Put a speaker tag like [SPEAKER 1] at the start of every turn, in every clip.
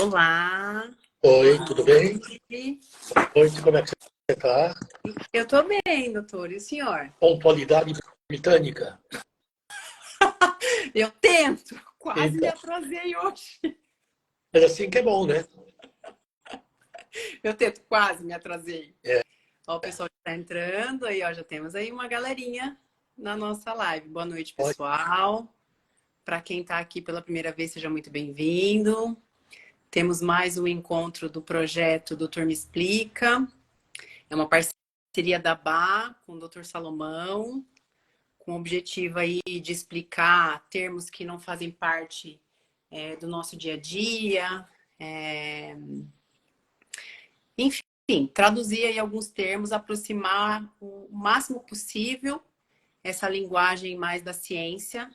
[SPEAKER 1] Olá, boa
[SPEAKER 2] Oi, tudo bem?
[SPEAKER 1] noite.
[SPEAKER 2] Oi, como é que você está?
[SPEAKER 1] Eu tô bem, doutor. E o senhor?
[SPEAKER 2] Pontualidade britânica.
[SPEAKER 1] Eu tento. Quase me
[SPEAKER 2] Então,
[SPEAKER 1] atrasei hoje.
[SPEAKER 2] mas assim que é bom, né?
[SPEAKER 1] Eu tento, quase me atrasei.
[SPEAKER 2] É,
[SPEAKER 1] Ó, o pessoal está entrando aí, ó. Já temos aí uma galerinha na nossa live. Boa noite,
[SPEAKER 2] pode.
[SPEAKER 1] pessoal. Para quem está aqui pela primeira vez, seja muito bem-vindo. Temos mais um encontro do projeto Doutor Me Explica. É uma parceria da BA com o Dr. Salomão, com o objetivo aí de explicar termos que não fazem parte do nosso dia a dia, enfim, traduzir aí alguns termos, aproximar o máximo possível essa linguagem mais da ciência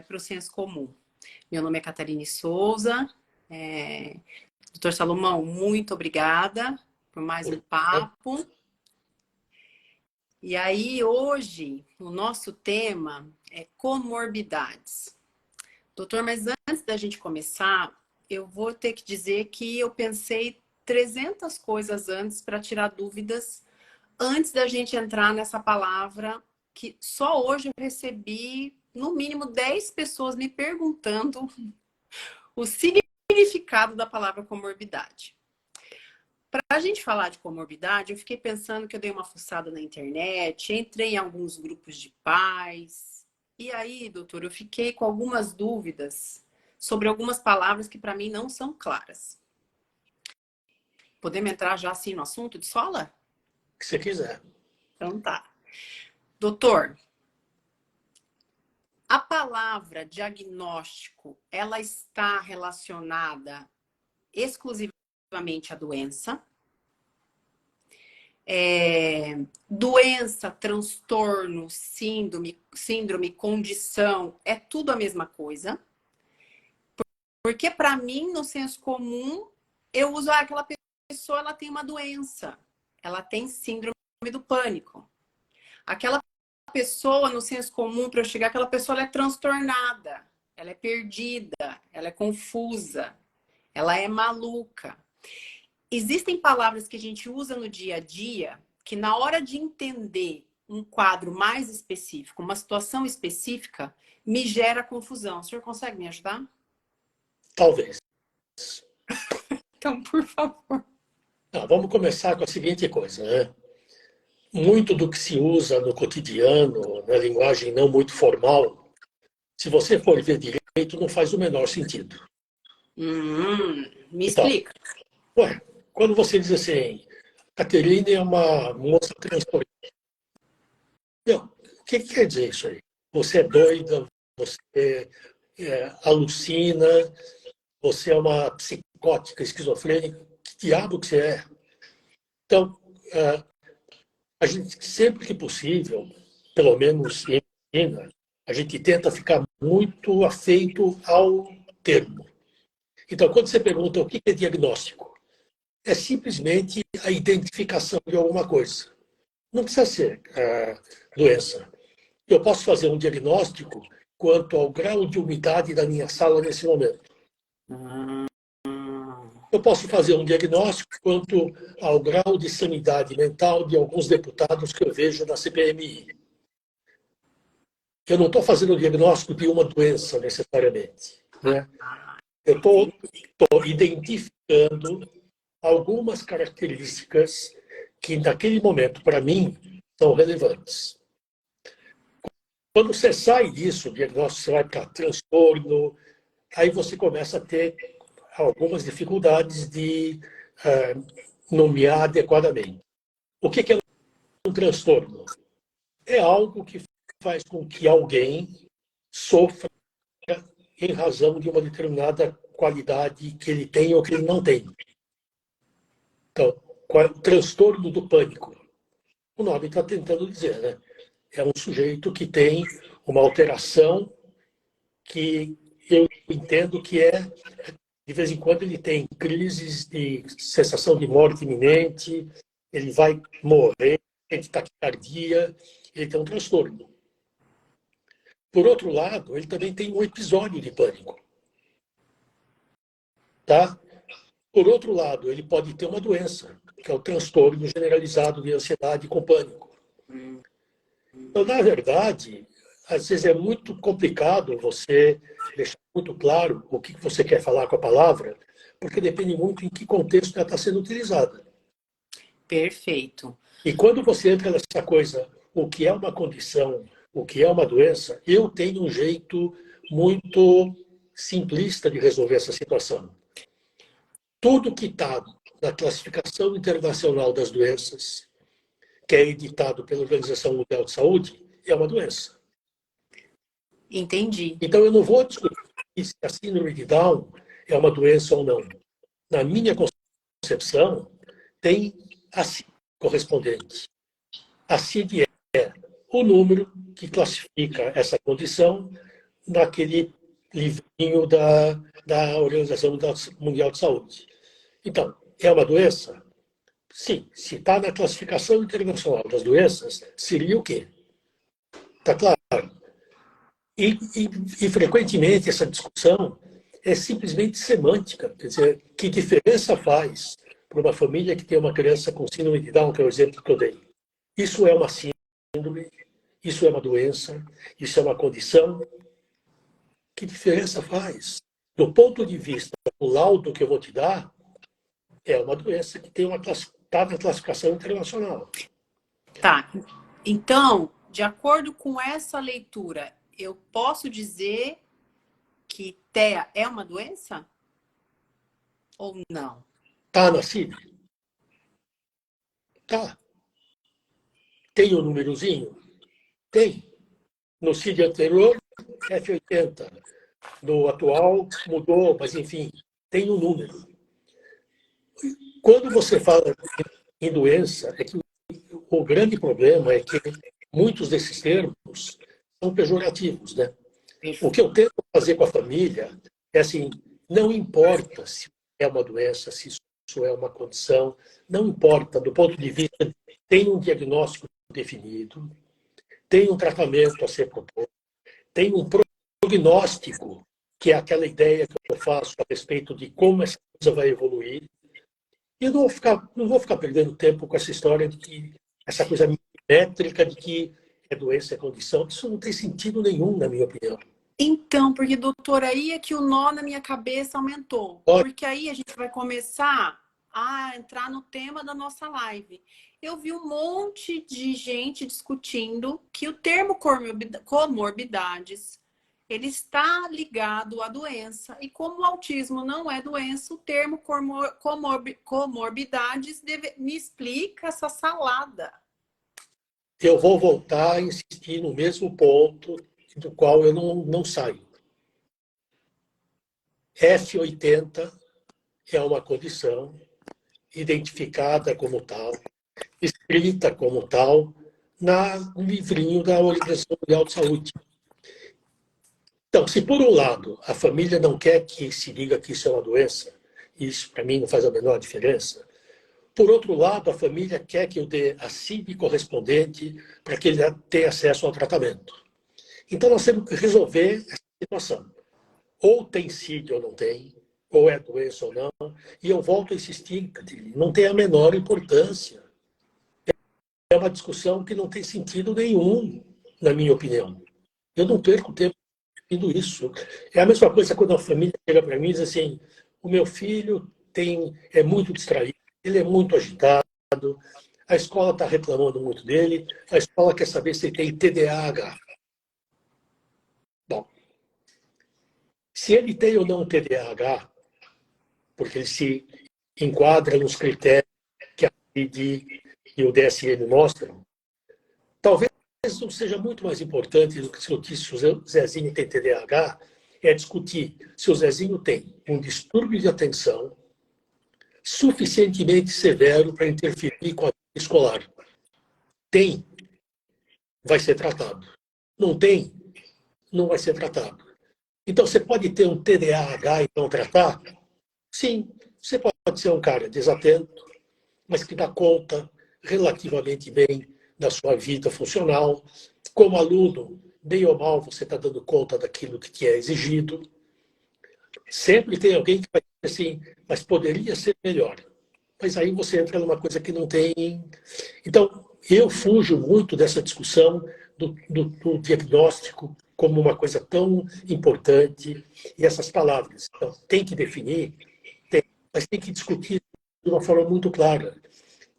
[SPEAKER 1] para o senso comum. Meu nome é Catarine Souza. Dr. Salomão, muito obrigada por mais um papo. E aí, hoje, o nosso tema é comorbidades. Doutor, mas antes da gente começar, eu vou ter que dizer que eu pensei 300 coisas antes para tirar dúvidas, antes da gente entrar nessa palavra, que só hoje eu recebi, no mínimo, 10 pessoas me perguntando o significado da palavra comorbidade. Para a gente falar de comorbidade, eu fiquei pensando que eu dei uma fuçada na internet, entrei em alguns grupos de pais. E aí, doutor, eu fiquei com algumas dúvidas sobre algumas palavras que para mim não são claras. Podemos entrar já assim no assunto de sola?
[SPEAKER 2] O que você quiser.
[SPEAKER 1] Então tá. Doutor, a palavra diagnóstico, ela está relacionada exclusivamente à doença? Doença, transtorno, síndrome, condição, é tudo a mesma coisa. Porque para mim, no senso comum, eu uso aquela pessoa, ela tem uma doença, ela tem síndrome do pânico. Aquela pessoa, no senso comum, para eu chegar, aquela pessoa ela é transtornada, ela é perdida, ela é confusa, ela é maluca. Existem palavras que a gente usa no dia a dia que na hora de entender um quadro mais específico, uma situação específica, me gera confusão. O senhor consegue me ajudar?
[SPEAKER 2] Talvez.
[SPEAKER 1] Então, por favor.
[SPEAKER 2] Não, vamos começar com a seguinte coisa, né? Muito do que se usa no cotidiano, na linguagem não muito formal, se você for ver direito, não faz o menor sentido.
[SPEAKER 1] Me
[SPEAKER 2] Então,
[SPEAKER 1] explica.
[SPEAKER 2] ué, quando você diz assim, Caterine é uma moça transtornada, o que quer dizer isso aí? Você é doida, você alucina, você é uma psicótica, esquizofrênica, que diabo que você é? Então, a gente, sempre que possível, pelo menos em medicina, a gente tenta ficar muito afeito ao termo. Então, quando você pergunta o que é diagnóstico, é simplesmente a identificação de alguma coisa. Não precisa ser doença. Eu posso fazer um diagnóstico quanto ao grau de umidade da minha sala nesse momento. Eu posso fazer um diagnóstico quanto ao grau de sanidade mental de alguns deputados que eu vejo na CPMI. Eu não estou fazendo o diagnóstico de uma doença necessariamente, né? Eu estou identificando algumas características que, naquele momento, para mim, são relevantes. Quando você sai disso, o diagnóstico, você vai para transtorno, aí você começa a ter algumas dificuldades de nomear adequadamente. O que é um transtorno? É algo que faz com que alguém sofra em razão de uma determinada qualidade que ele tem ou que ele não tem. Então, qual é o transtorno do pânico? O nome está tentando dizer, né? É um sujeito que tem uma alteração que eu entendo que de vez em quando, ele tem crises de sensação de morte iminente, ele vai morrer, tem taquicardia, ele tem um transtorno. Por outro lado, ele também tem um episódio de pânico. tá? Por outro lado, ele pode ter uma doença, que é o transtorno generalizado de ansiedade com pânico. Então, na verdade, às vezes é muito complicado você deixar muito claro o que você quer falar com a palavra, porque depende muito em que contexto ela está sendo utilizada.
[SPEAKER 1] Perfeito.
[SPEAKER 2] E quando você entra nessa coisa, o que é uma condição, o que é uma doença, eu tenho um jeito muito simplista de resolver essa situação. Tudo que está na Classificação Internacional das Doenças, que é editado pela Organização Mundial de Saúde, é uma doença.
[SPEAKER 1] Entendi.
[SPEAKER 2] Então, eu não vou discutir se a síndrome de Down é uma doença ou não. Na minha concepção, tem a CID correspondente. A CID é o número que classifica essa condição naquele livrinho da Organização Mundial de Saúde. Então, é uma doença? Sim. Se está na Classificação Internacional das Doenças, seria o quê? Está claro. E frequentemente essa discussão é simplesmente semântica. Quer dizer, que diferença faz para uma família que tem uma criança com síndrome de Down, que é o exemplo que eu dei? Isso é uma síndrome, isso é uma doença, isso é uma condição. Que diferença faz? Do ponto de vista do laudo que eu vou te dar, é uma doença que tem está na classificação internacional.
[SPEAKER 1] Tá. Então, de acordo com essa leitura, eu posso dizer que TEA é uma doença? Ou não?
[SPEAKER 2] Está na CID? Tá. Tem um númerozinho? Tem. No CID anterior, F80. No atual, mudou, mas enfim, tem um número. Quando você fala em doença, é que o grande problema é que muitos desses termos são pejorativos, né? O que eu tento fazer com a família é assim, não importa se é uma doença, se isso é uma condição, não importa, do ponto de vista, tem um diagnóstico definido, tem um tratamento a ser proposto, tem um prognóstico, que é aquela ideia que eu faço a respeito de como essa coisa vai evoluir. E eu não vou ficar perdendo tempo com essa história de que essa coisa métrica de que é doença, é condição. Isso não tem sentido nenhum, na minha opinião.
[SPEAKER 1] Então, porque, doutor, aí é que o nó na minha cabeça aumentou. Porque aí a gente vai começar a entrar no tema da nossa live. Eu vi um monte de gente discutindo que o termo comorbidades, ele está ligado à doença. E como o autismo não é doença, o termo comorbidades me explica essa salada.
[SPEAKER 2] Eu vou voltar a insistir no mesmo ponto do qual eu não saio. F80 é uma condição identificada como tal, escrita como tal, no livrinho da Organização Mundial de Saúde. Então, se por um lado a família não quer que se diga que isso é uma doença, isso para mim não faz a menor diferença, por outro lado, a família quer que eu dê a CID correspondente para que ele tenha acesso ao tratamento. Então, nós temos que resolver essa situação. Ou tem CID ou não tem, ou é doença ou não. E eu volto a insistir, Catilina, não tem a menor importância. É uma discussão que não tem sentido nenhum, na minha opinião. Eu não perco tempo discutindo isso. É a mesma coisa quando a família chega para mim e diz assim, o meu filho é muito distraído, ele é muito agitado, a escola está reclamando muito dele, a escola quer saber se ele tem TDAH. Bom, se ele tem ou não TDAH, porque ele se enquadra nos critérios que a CID e o DSM mostram, talvez não seja muito mais importante do que discutir se o Zezinho tem TDAH, é discutir se o Zezinho tem um distúrbio de atenção suficientemente severo para interferir com a vida escolar. Tem, vai ser tratado. Não tem, não vai ser tratado. Então, você pode ter um TDAH e não tratar? Sim, você pode ser um cara desatento, mas que dá conta relativamente bem da sua vida funcional. Como aluno, bem ou mal, você está dando conta daquilo que é exigido. Sempre tem alguém que vai assim, mas poderia ser melhor. Mas aí você entra numa coisa que não tem... Então, eu fujo muito dessa discussão do diagnóstico como uma coisa tão importante. E essas palavras, então, tem que definir, mas tem que discutir de uma forma muito clara.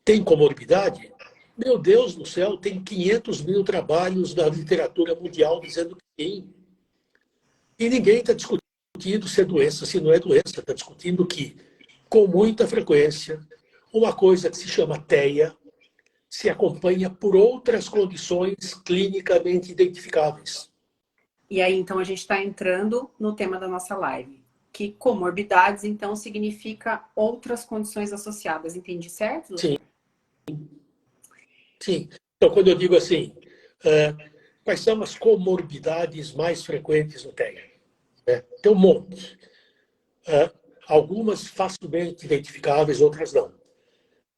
[SPEAKER 2] Tem comorbidade? Meu Deus do céu, tem 500 mil trabalhos da literatura mundial dizendo que tem. E ninguém está discutindo se é doença, se não é doença. Está discutindo que, com muita frequência, uma coisa que se chama TEA se acompanha por outras condições clinicamente identificáveis.
[SPEAKER 1] E aí, então, a gente está entrando no tema da nossa live. Que comorbidades, então, significa outras condições associadas. Entendi certo, doutor?
[SPEAKER 2] Sim. Sim. Então, quando eu digo assim, quais são as comorbidades mais frequentes no TEA? Tem um monte. Algumas facilmente identificáveis, outras não.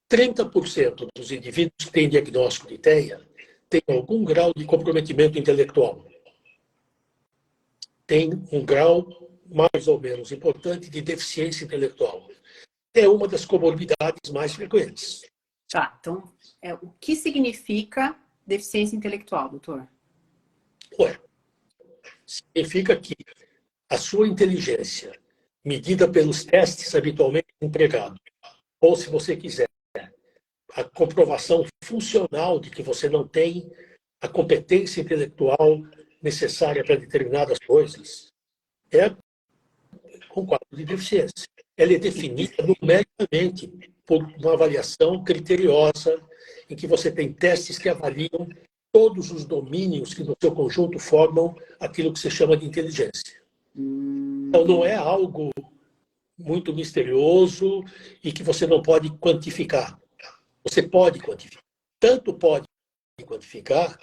[SPEAKER 2] 30% dos indivíduos que têm diagnóstico de TEA têm algum grau de comprometimento intelectual. Tem um grau mais ou menos importante de deficiência intelectual. É uma das comorbidades mais frequentes.
[SPEAKER 1] Tá, então, o que significa deficiência intelectual, doutor?
[SPEAKER 2] Ué, significa que a sua inteligência, medida pelos testes habitualmente empregados, ou se você quiser, a comprovação funcional de que você não tem a competência intelectual necessária para determinadas coisas, é um quadro de deficiência. Ela é definida numericamente por uma avaliação criteriosa, em que você tem testes que avaliam todos os domínios que no seu conjunto formam aquilo que se chama de inteligência. Então, não é algo muito misterioso e que você não pode quantificar. Você pode quantificar. Tanto pode quantificar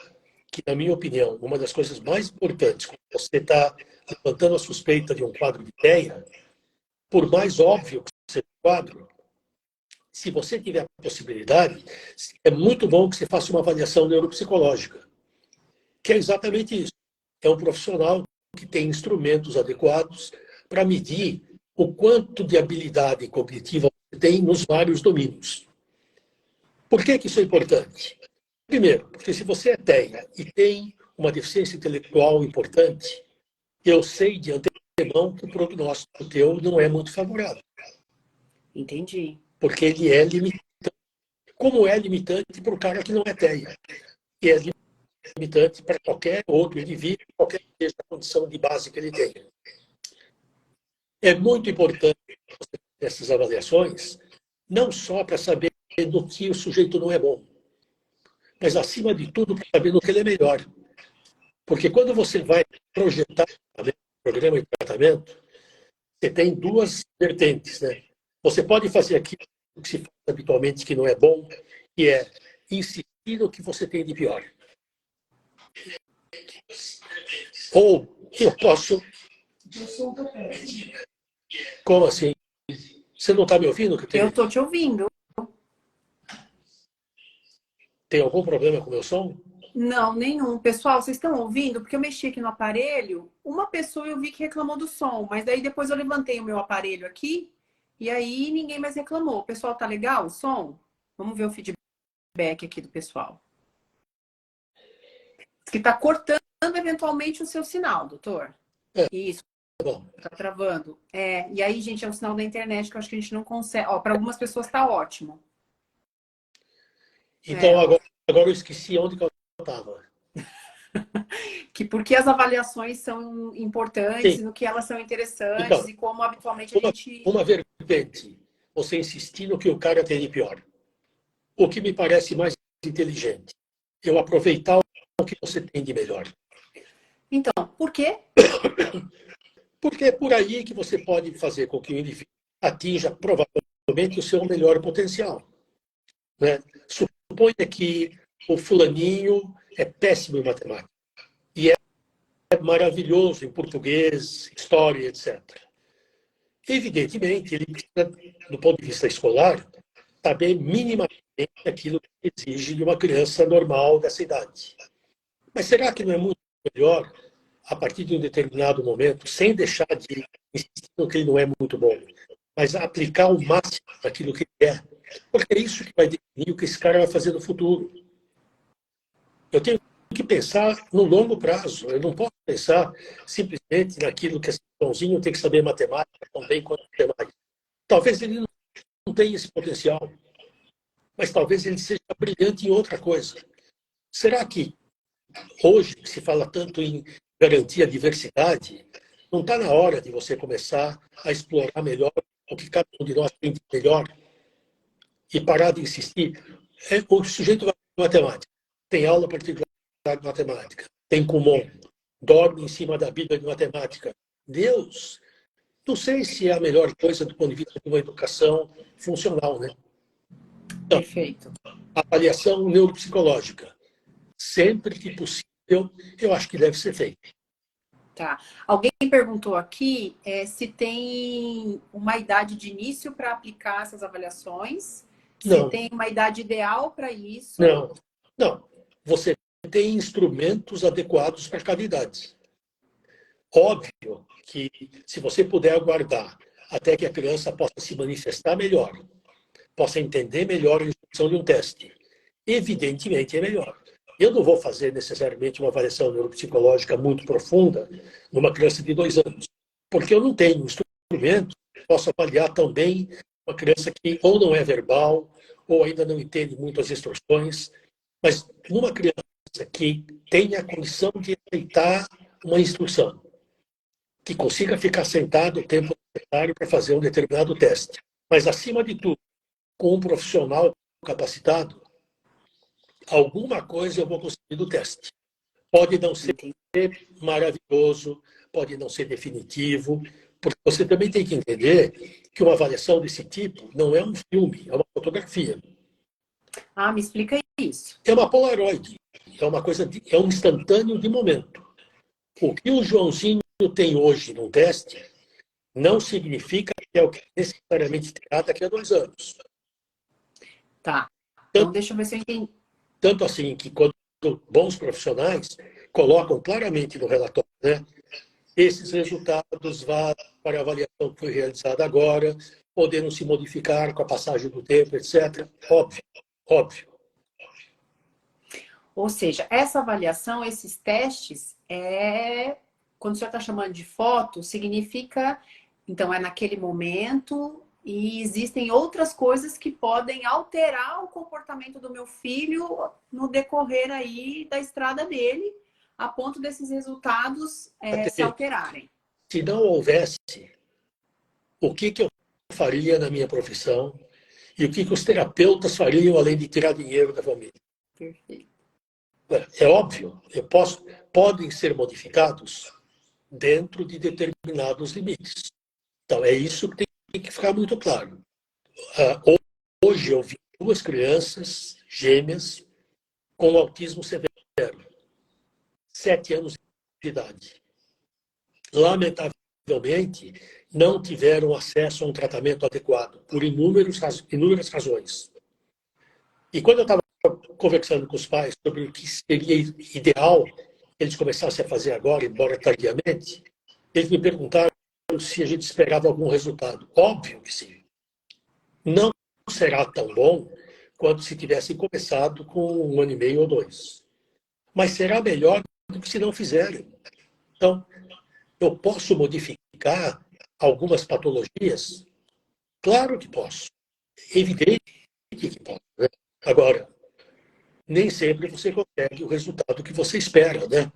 [SPEAKER 2] que, na minha opinião, uma das coisas mais importantes quando você está levantando a suspeita de um quadro de TEA, por mais óbvio que seja o quadro, se você tiver a possibilidade, é muito bom que você faça uma avaliação neuropsicológica, que é exatamente isso. É um profissional que tem instrumentos adequados para medir o quanto de habilidade cognitiva você tem nos vários domínios. Por que isso é importante? Primeiro, porque se você é TEA e tem uma deficiência intelectual importante, eu sei de antemão que o prognóstico teu não é muito favorável.
[SPEAKER 1] Entendi.
[SPEAKER 2] Porque ele é limitante. Como é limitante para o cara que não é TEA. E é limitante para qualquer outro indivíduo, qualquer que seja a condição de base que ele tenha. É muito importante essas avaliações, não só para saber no que o sujeito não é bom, mas, acima de tudo, para saber no que ele é melhor. Porque quando você vai projetar o programa de tratamento, você tem duas vertentes, né? Você pode fazer aquilo que se faz habitualmente que não é bom, que é insistir no que você tem de pior. Ou eu posso... Como assim? Você não está me ouvindo?
[SPEAKER 1] Eu estou te ouvindo.
[SPEAKER 2] Tem algum problema com o meu som?
[SPEAKER 1] Não, nenhum. Pessoal, vocês estão ouvindo? Porque eu mexi aqui no aparelho, uma pessoa eu vi que reclamou do som, mas daí depois eu levantei o meu aparelho aqui e aí ninguém mais reclamou. O pessoal tá legal o som? Vamos ver o feedback aqui do pessoal. Diz que tá cortando eventualmente o seu sinal, doutor. Isso.
[SPEAKER 2] Bom.
[SPEAKER 1] Tá travando. E aí, gente, é um sinal da internet que eu acho que a gente não consegue. Ó, para algumas pessoas tá ótimo.
[SPEAKER 2] Então, agora eu esqueci onde que eu estava.
[SPEAKER 1] Que porque as avaliações são importantes,
[SPEAKER 2] Sim.
[SPEAKER 1] no que elas são interessantes
[SPEAKER 2] Então,
[SPEAKER 1] e como habitualmente a gente...
[SPEAKER 2] Uma vertente, você insistir no que o cara tem de pior. O que me parece mais inteligente, eu aproveitar o que você tem de melhor.
[SPEAKER 1] Então, por quê?
[SPEAKER 2] Porque é por aí que você pode fazer com que o indivíduo atinja provavelmente o seu melhor potencial. Né? Suponha que o fulaninho é péssimo em matemática e é maravilhoso em português, história, etc. Evidentemente, ele precisa, do ponto de vista escolar, saber minimamente aquilo que exige de uma criança normal dessa idade. Mas será que não é muito melhor, a partir de um determinado momento, sem deixar de insistir no que ele não é muito bom, mas aplicar o máximo daquilo que ele é. Porque é isso que vai definir o que esse cara vai fazer no futuro. Eu tenho que pensar no longo prazo. Eu não posso pensar simplesmente naquilo que esse Joãozinho tem que saber matemática tão bem quanto matemática. Talvez ele não tenha esse potencial, mas talvez ele seja brilhante em outra coisa. Será que hoje, que se fala tanto em garantir a diversidade, não está na hora de você começar a explorar melhor o que cada um de nós tem de melhor e parar de insistir? O sujeito vai para matemática, tem aula particular de matemática, tem Kumon, dorme em cima da Bíblia de matemática. Deus, não sei se é a melhor coisa do ponto de vista de uma educação funcional, né? Então,
[SPEAKER 1] Perfeito.
[SPEAKER 2] avaliação neuropsicológica, sempre que possível, eu acho que deve ser feita.
[SPEAKER 1] Tá. Alguém perguntou aqui se tem uma idade de início para aplicar essas avaliações, se tem uma idade ideal para isso.
[SPEAKER 2] Não. Você tem instrumentos adequados para cada idade. Óbvio que se você puder aguardar até que a criança possa se manifestar melhor, possa entender melhor a instrução de um teste, evidentemente é melhor. Eu não vou fazer necessariamente uma avaliação neuropsicológica muito profunda numa criança de 2 anos, porque eu não tenho instrumento que possa avaliar tão bem uma criança que ou não é verbal, ou ainda não entende muito as instruções. Mas numa criança que tenha a condição de aceitar uma instrução, que consiga ficar sentado o tempo necessário para fazer um determinado teste, mas, acima de tudo, com um profissional capacitado, alguma coisa eu vou conseguir do teste. Pode não ser maravilhoso, pode não ser definitivo, porque você também tem que entender que uma avaliação desse tipo não é um filme, é uma fotografia.
[SPEAKER 1] Me explica isso.
[SPEAKER 2] É uma Polaroid, é um instantâneo de momento. O que o Joãozinho tem hoje no teste não significa que é o que necessariamente terá daqui a 2 anos.
[SPEAKER 1] Tá. Então, deixa eu ver se eu entendi.
[SPEAKER 2] Tanto assim que quando bons profissionais colocam claramente no relatório, né, esses resultados vão para a avaliação que foi realizada agora, podendo se modificar com a passagem do tempo, etc. Óbvio.
[SPEAKER 1] Ou seja, essa avaliação, esses testes, quando o senhor está chamando de foto, significa, então, é naquele momento e existem outras coisas que podem alterar o comportamento do meu filho no decorrer aí da estrada dele, a ponto desses resultados se alterarem.
[SPEAKER 2] Se não houvesse, o que eu faria na minha profissão e o que os terapeutas fariam além de tirar dinheiro da família?
[SPEAKER 1] Perfeito.
[SPEAKER 2] É óbvio, podem ser modificados dentro de determinados limites. Então, é isso que tem que ficar muito claro. Hoje eu vi 2 crianças gêmeas com autismo severo, 7 anos de idade. Lamentavelmente, não tiveram acesso a um tratamento adequado, por inúmeras razões. E quando eu estava conversando com os pais sobre o que seria ideal eles começassem a fazer agora, embora tardiamente, eles me perguntaram se a gente esperava algum resultado. Óbvio que sim. Não será tão bom quanto se tivessem começado com 1 ano e meio ou 2. Mas será melhor do que se não fizerem. Então, eu posso modificar algumas patologias? Claro que posso. Evidente que posso. Né? Agora, nem sempre você consegue o resultado que você espera, né?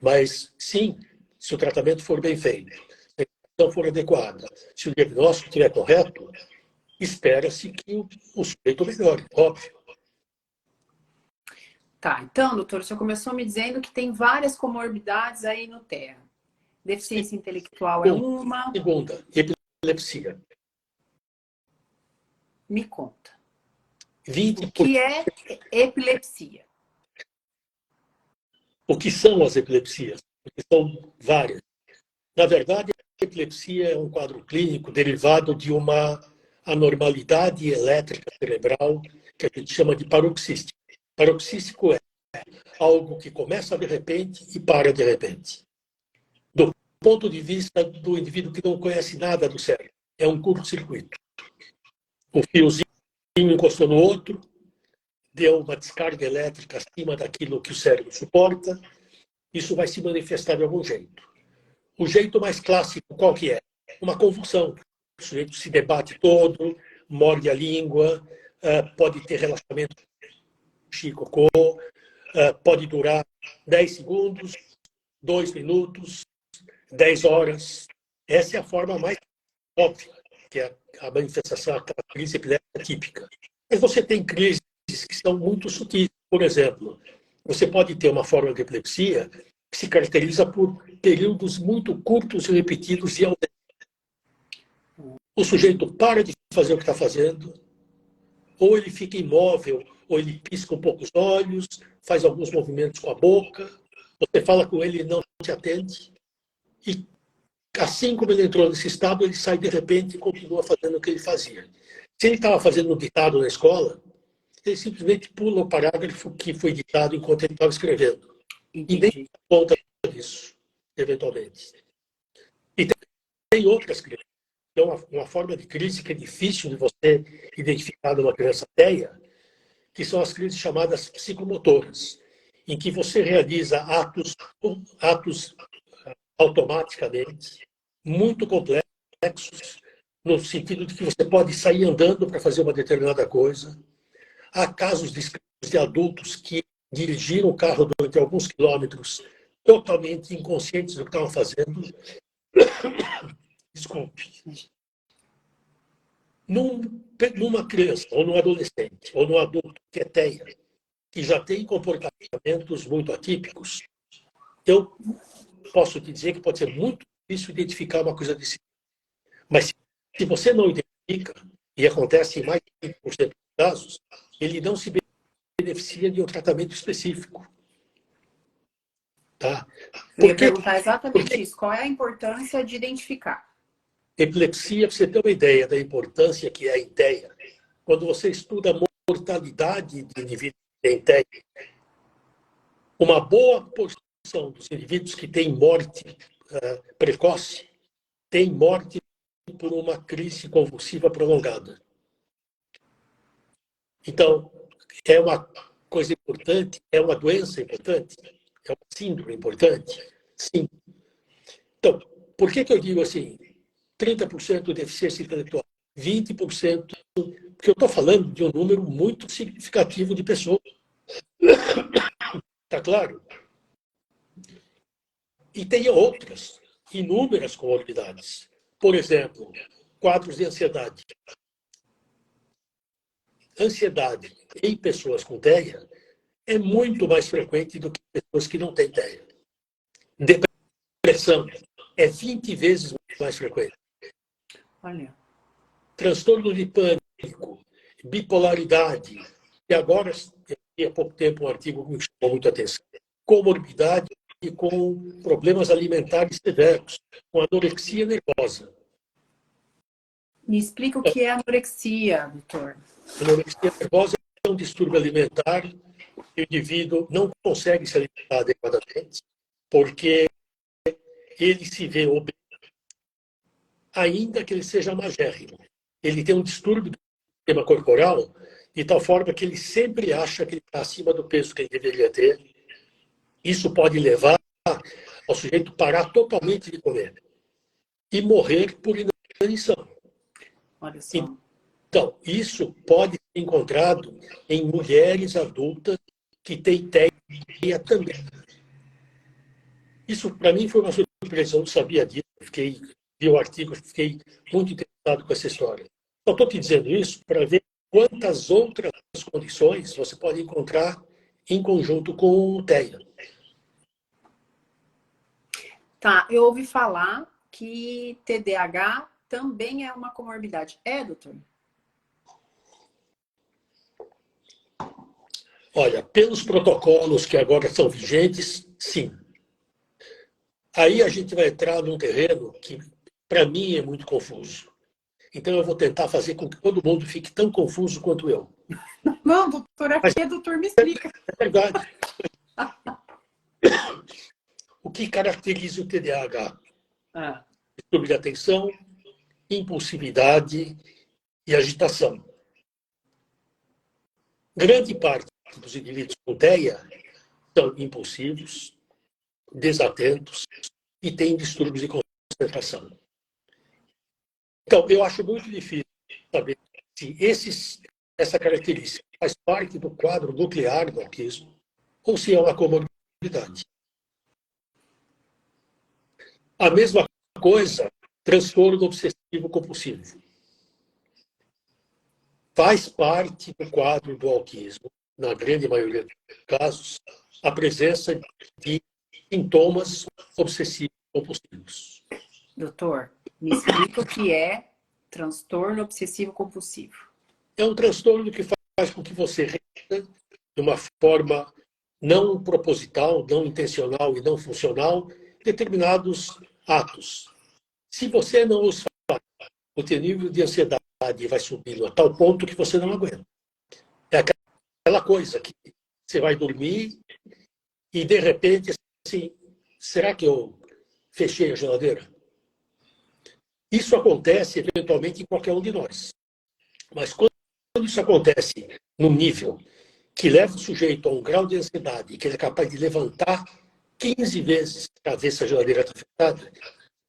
[SPEAKER 2] Mas, sim, se o tratamento for bem feito, se a educação for adequada, se o diagnóstico estiver correto, espera-se que o sujeito melhore, óbvio.
[SPEAKER 1] Tá, então, doutor, o senhor começou me dizendo que tem várias comorbidades aí no TEA. Deficiência intelectual é uma.
[SPEAKER 2] Segunda, epilepsia.
[SPEAKER 1] Me conta.
[SPEAKER 2] 20%.
[SPEAKER 1] O que é epilepsia?
[SPEAKER 2] O que são as epilepsias? Porque são várias. Na verdade, a epilepsia é um quadro clínico derivado de uma anormalidade elétrica cerebral que a gente chama de paroxístico. Paroxístico é algo que começa de repente e para de repente. Do ponto de vista do indivíduo que não conhece nada do cérebro, é um curto-circuito. O fiozinho encostou no outro, deu uma descarga elétrica acima daquilo que o cérebro suporta, isso vai se manifestar de algum jeito. O jeito mais clássico, qual que é? Uma convulsão. O sujeito se debate todo, morde a língua, pode ter relaxamento xicocô, pode durar 10 segundos, 2 minutos, 10 horas. Essa é a forma mais óbvia, que é a manifestação, aquela crise epiléptica típica. Mas você tem crises que são muito sutis. Por exemplo, você pode ter uma forma de epilepsia que se caracteriza por períodos muito curtos e repetidos de ausência. O sujeito para de fazer o que está fazendo, ou ele fica imóvel, ou ele pisca um pouco os olhos, faz alguns movimentos com a boca, você fala com ele e não te atende, e assim como ele entrou nesse estado, ele sai de repente e continua fazendo o que ele fazia. Se ele estava fazendo um ditado na escola, ele simplesmente pula o parágrafo que foi ditado enquanto ele estava escrevendo.
[SPEAKER 1] Entendi.
[SPEAKER 2] E nem conta disso, eventualmente. E tem outras crises. Tem uma forma de crise que é difícil de você identificar numa criança ateia, que são as crises chamadas psicomotoras, em que você realiza atos automaticamente, muito complexos, no sentido de que você pode sair andando para fazer uma determinada coisa. Há casos descritos de adultos que dirigiram o carro durante alguns quilômetros totalmente inconscientes do que estavam fazendo. Desculpe. Numa criança, ou num adolescente, ou num adulto que é teia, que já tem comportamentos muito atípicos, eu posso te dizer que pode ser muito difícil identificar uma coisa desse tipo. Mas se você não identifica, e acontece em mais de 50% dos casos, ele não se beneficia de um tratamento específico. Tá?
[SPEAKER 1] Eu ia perguntar exatamente isso. Qual é a importância de identificar?
[SPEAKER 2] Epilepsia, para você ter uma ideia da importância que é a ideia, quando você estuda a mortalidade de indivíduos que têm TEA, uma boa porção dos indivíduos que têm morte precoce tem morte por uma crise convulsiva prolongada. Então, é uma coisa importante, é uma doença importante, é uma síndrome importante? Sim. Então, por que eu digo assim, 30% de deficiência intelectual, 20%, porque eu estou falando de um número muito significativo de pessoas. Está claro? E tem outras, inúmeras comorbidades. Por exemplo, quadros de ansiedade. Ansiedade em pessoas com TEA é muito mais frequente do que pessoas que não têm TEA. Depressão é 20 vezes mais frequente.
[SPEAKER 1] Olha.
[SPEAKER 2] Transtorno de pânico, bipolaridade, e agora, há pouco tempo, um artigo que me chamou muito a atenção, comorbidade com problemas alimentares severos, com anorexia nervosa.
[SPEAKER 1] Me explica o que é anorexia, doutor.
[SPEAKER 2] Anorexia nervosa é um distúrbio alimentar que o indivíduo não consegue se alimentar adequadamente, porque ele se vê obeso, ainda que ele seja magérrimo. Ele tem um distúrbio do sistema corporal de tal forma que ele sempre acha que ele está acima do peso que ele deveria ter. Isso pode levar ao sujeito parar totalmente de comer e morrer por inanição.
[SPEAKER 1] Olha só.
[SPEAKER 2] Então, isso pode ser encontrado em mulheres adultas que têm TEA também. Isso, para mim, foi uma surpresa. Eu não sabia disso. Vi o artigo, fiquei muito interessado com essa história. Só estou te dizendo isso para ver quantas outras condições você pode encontrar em conjunto com o TEA.
[SPEAKER 1] Tá, eu ouvi falar que TDAH também é uma comorbidade. É, doutor?
[SPEAKER 2] Olha, pelos protocolos que agora são vigentes, sim. Aí a gente vai entrar num terreno que, para mim, é muito confuso. Então, eu vou tentar fazer com que todo mundo fique tão confuso quanto eu.
[SPEAKER 1] Não, doutor, aqui, doutor, me explica.
[SPEAKER 2] É verdade. O que caracteriza o TDAH? Distúrbio de atenção, impulsividade e agitação. Grande parte dos indivíduos com TEA são impulsivos, desatentos e têm distúrbios de concentração. Então, eu acho muito difícil saber se essa característica faz parte do quadro nuclear do autismo ou se é uma comorbidade. A mesma coisa, transtorno obsessivo compulsivo. Faz parte do quadro do autismo, na grande maioria dos casos, a presença de sintomas obsessivos compulsivos.
[SPEAKER 1] Doutor, me explica o que é transtorno obsessivo compulsivo.
[SPEAKER 2] É um transtorno que faz com que você repita de uma forma não proposital, não intencional e não funcional determinados atos. Se você não os faz, o teu nível de ansiedade vai subindo a tal ponto que você não aguenta. É aquela coisa que você vai dormir e, de repente, assim, será que eu fechei a geladeira? Isso acontece, eventualmente, em qualquer um de nós. Mas quando isso acontece num nível que leva o sujeito a um grau de ansiedade que ele é capaz de levantar 15 vezes para ver se a geladeira está fechada,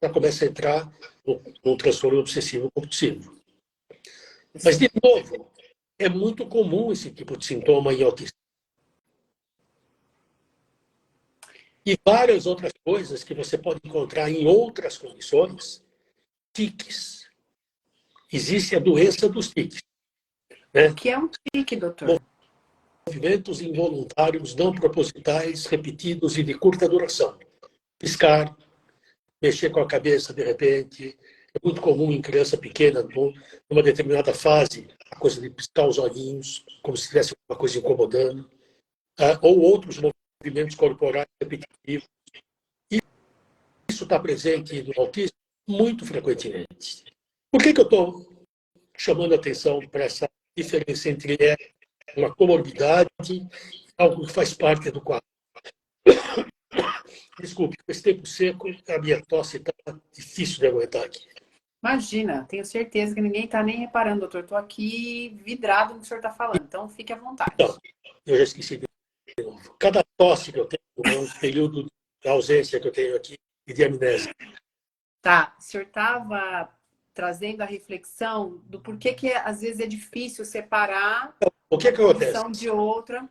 [SPEAKER 2] já começa a entrar no transtorno obsessivo compulsivo. Mas, de novo, é muito comum esse tipo de sintoma em autistas. E várias outras coisas que você pode encontrar em outras condições, tiques. Existe a doença dos tiques. Né?
[SPEAKER 1] O que é um tique, doutor?
[SPEAKER 2] Movimentos involuntários não propositais, repetidos e de curta duração. Piscar, mexer com a cabeça de repente. É muito comum em criança pequena, numa determinada fase, a coisa de piscar os olhinhos, como se tivesse uma coisa incomodando. Ou outros movimentos corporais repetitivos. Isso está presente no autismo muito frequentemente. Por que eu estou chamando a atenção para essa diferença entre uma comorbidade e algo que faz parte do quadro? Desculpe, com esse tempo seco, a minha tosse está difícil de aguentar aqui.
[SPEAKER 1] Imagina, tenho certeza que ninguém está nem reparando, doutor. Estou aqui vidrado no que o senhor está falando, então fique à vontade.
[SPEAKER 2] Então, eu já esqueci de novo. Cada tosse que eu tenho é um período de ausência que eu tenho aqui e de amnésia.
[SPEAKER 1] Tá, o senhor estava trazendo a reflexão do porquê que às vezes é difícil separar
[SPEAKER 2] Então, o que
[SPEAKER 1] uma
[SPEAKER 2] acontece?
[SPEAKER 1] condição de outra.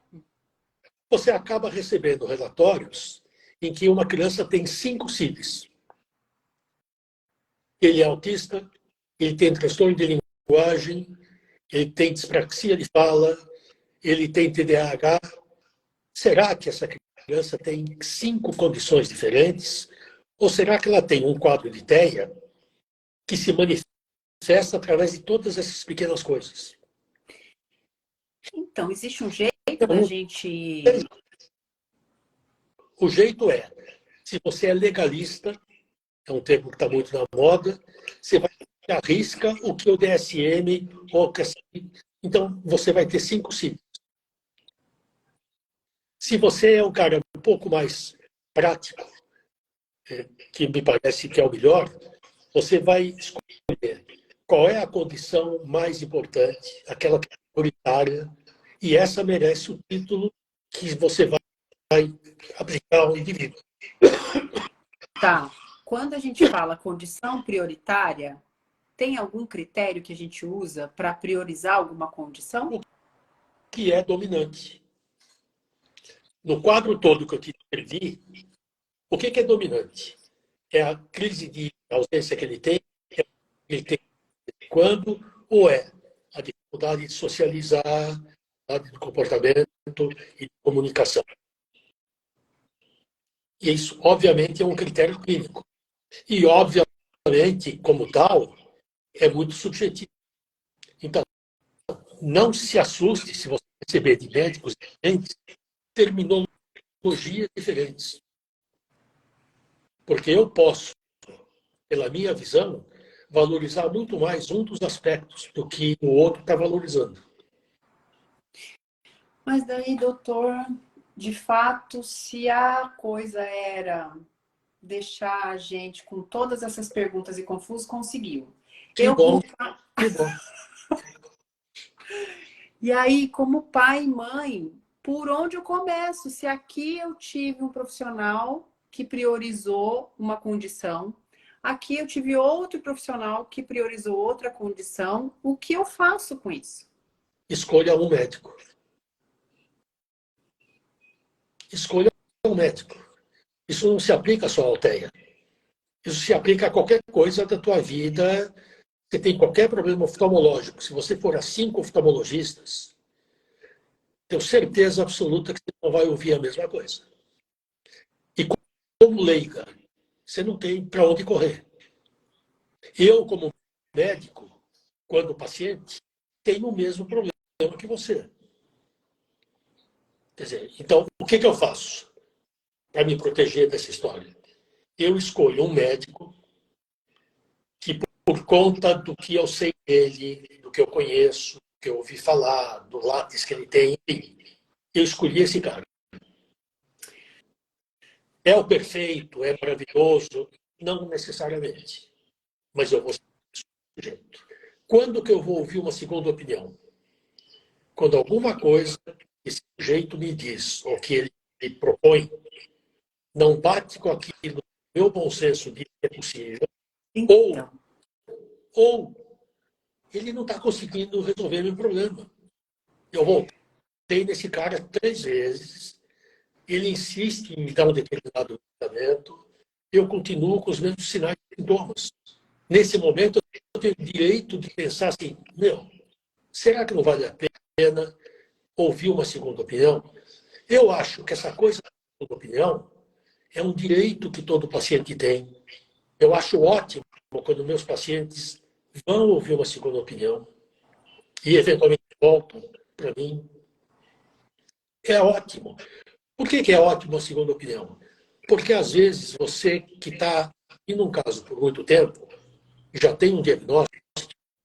[SPEAKER 2] Você acaba recebendo relatórios em que uma criança tem 5 CIDs. Ele é autista, ele tem transtorno de linguagem, ele tem dispraxia de fala, ele tem TDAH. Será que essa criança tem 5 condições diferentes? Ou será que ela tem um quadro de TEA que se manifesta através de todas essas pequenas coisas?
[SPEAKER 1] Então, existe um jeito da gente...
[SPEAKER 2] O jeito é, se você é legalista, é um termo que está muito na moda, você vai arrisca o que o DSM ou que então você vai ter 5 ciclos. Se você é um cara um pouco mais prático, que me parece que é o melhor, você vai escolher qual é a condição mais importante, aquela que é prioritária, e essa merece o título que você vai aplicar ao indivíduo.
[SPEAKER 1] Tá. Quando a gente fala condição prioritária, tem algum critério que a gente usa para priorizar alguma condição?
[SPEAKER 2] O que é dominante. No quadro todo que eu te escrevi, o que é dominante? É a crise de ausência que ele tem quando, ou é a dificuldade de socializar, de comportamento e de comunicação. E isso, obviamente, é um critério clínico. E, obviamente, como tal, é muito subjetivo. Então, não se assuste se você receber de médicos diferentes terminologias diferentes. Porque eu posso, pela minha visão, valorizar muito mais um dos aspectos do que o outro está valorizando.
[SPEAKER 1] Mas daí, doutor, de fato, se a coisa era deixar a gente com todas essas perguntas e confusos, conseguiu.
[SPEAKER 2] Que
[SPEAKER 1] Eu,
[SPEAKER 2] bom,
[SPEAKER 1] como pa-
[SPEAKER 2] que bom.
[SPEAKER 1] E aí, como pai e mãe, por onde eu começo? Se aqui eu tive um profissional que priorizou uma condição, aqui eu tive outro profissional que priorizou outra condição, o que eu faço com isso?
[SPEAKER 2] Escolha um médico. Escolha um médico. Isso não se aplica só à alteia. Isso se aplica a qualquer coisa da tua vida. Você tem qualquer problema oftalmológico. Se você for a 5 oftalmologistas, tenho certeza absoluta que você não vai ouvir a mesma coisa. E como leiga, você não tem para onde correr. Eu, como médico, quando paciente, tenho o mesmo problema que você. Quer dizer, então, o que eu faço para me proteger dessa história? Eu escolho um médico que, por conta do que eu sei dele, do que eu conheço, do que eu ouvi falar, do lápis que ele tem, eu escolhi esse cara. É o perfeito, é maravilhoso? Não necessariamente. Mas eu vou ser do jeito. Quando que eu vou ouvir uma segunda opinião? Quando alguma coisa que esse sujeito me diz, ou que ele me propõe, não bate com aquilo que meu bom senso diz que é possível, ou,
[SPEAKER 1] Então,
[SPEAKER 2] ou ele não está conseguindo resolver meu problema. Eu voltei nesse cara 3 vezes, ele insiste em me dar um determinado tratamento, eu continuo com os mesmos sinais e sintomas. Nesse momento, eu tenho o direito de pensar assim, meu, será que não vale a pena ouvir uma segunda opinião? Eu acho que essa coisa da segunda opinião é um direito que todo paciente tem. Eu acho ótimo quando meus pacientes vão ouvir uma segunda opinião e, eventualmente, voltam para mim. É ótimo. Por que é ótimo a segunda opinião? Porque, às vezes, você que está em um caso por muito tempo, já tem um diagnóstico,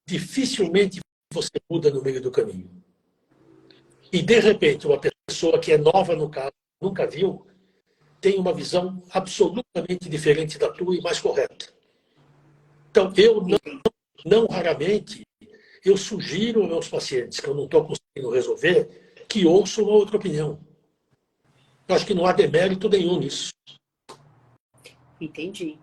[SPEAKER 2] dificilmente você muda no meio do caminho. E, de repente, uma pessoa que é nova no caso, nunca viu, tem uma visão absolutamente diferente da tua e mais correta. Então, eu não raramente, eu sugiro aos meus pacientes que eu não estou conseguindo resolver, que ouçam uma outra opinião. Eu acho que não há demérito nenhum nisso.
[SPEAKER 1] entendi.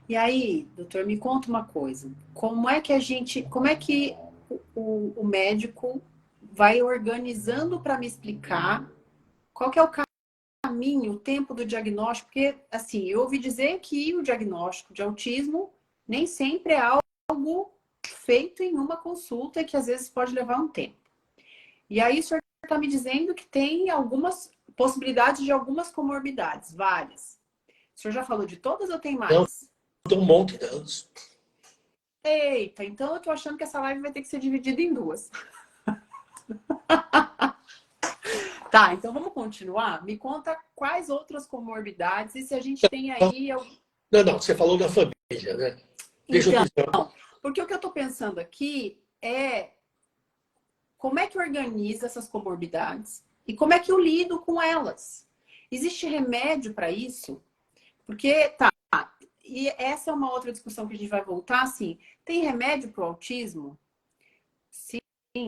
[SPEAKER 1] E aí, doutor, me conta uma coisa. Como é que o médico vai organizando para me explicar qual que é o caminho, o tempo do diagnóstico? Porque, assim, eu ouvi dizer que o diagnóstico de autismo nem sempre é algo feito em uma consulta e que às vezes pode levar um tempo. E aí o senhor está me dizendo que tem algumas possibilidades de algumas comorbidades, várias. O senhor já falou de todas ou tem
[SPEAKER 2] Não,
[SPEAKER 1] mais?
[SPEAKER 2] tem um monte delas.
[SPEAKER 1] Eita, então eu tô achando que essa live vai ter que ser dividida em duas. Tá, então vamos continuar? Me conta quais outras comorbidades e se a gente tem aí.
[SPEAKER 2] Não, você falou da família, né? Deixa eu
[SPEAKER 1] Então,
[SPEAKER 2] te dizer.
[SPEAKER 1] porque o que eu tô pensando aqui é como é que organiza essas comorbidades e como é que eu lido com elas. Existe remédio para isso? Porque, tá, e essa é uma outra discussão que a gente vai voltar, assim, tem remédio para o autismo? Sim,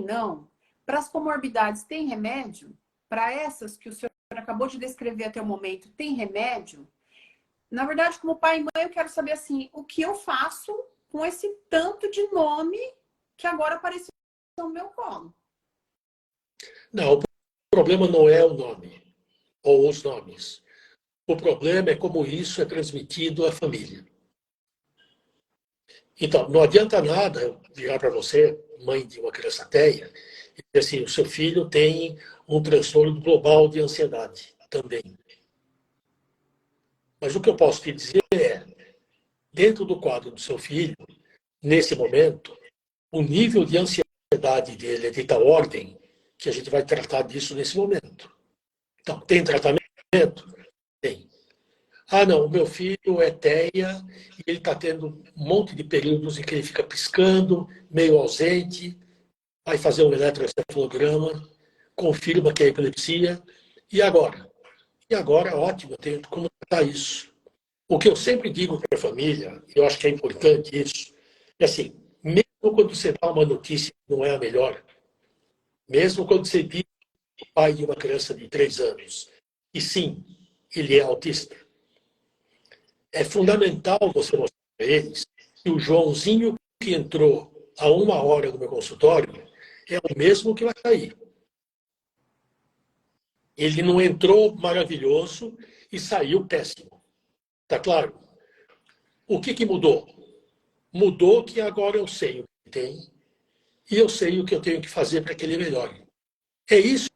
[SPEAKER 1] não. Para as comorbidades, tem remédio? Para essas que o senhor acabou de descrever até o momento, tem remédio? Na verdade, como pai e mãe, eu quero saber, assim, o que eu faço com esse tanto de nome que agora apareceu no meu colo.
[SPEAKER 2] Não, o problema não é o nome ou os nomes. O problema é como isso é transmitido à família. Então, não adianta nada eu virar para você, mãe de uma criança ateia, e dizer assim, o seu filho tem um transtorno global de ansiedade também. Mas o que eu posso te dizer é, dentro do quadro do seu filho, nesse momento, o nível de ansiedade dele é de tal ordem que a gente vai tratar disso nesse momento. Então, tem tratamento? Tem. Ah, não, o meu filho é TEA e ele está tendo um monte de períodos em que ele fica piscando, meio ausente, vai fazer um eletroencefalograma, confirma que é epilepsia. E agora? E agora, ótimo, eu tenho como tratar isso. O que eu sempre digo para a família, eu acho que é importante isso, É assim, mesmo quando você dá uma notícia que não é a melhor, mesmo quando você diz o pai de uma criança de 3 anos, e sim, ele é autista, é fundamental você mostrar para eles que o Joãozinho que entrou há 1 hora no meu consultório é o mesmo que vai sair. Ele não entrou maravilhoso e saiu péssimo. Tá claro? O que mudou? Mudou que agora eu sei o que tem e eu sei o que eu tenho que fazer para que ele melhore. É isso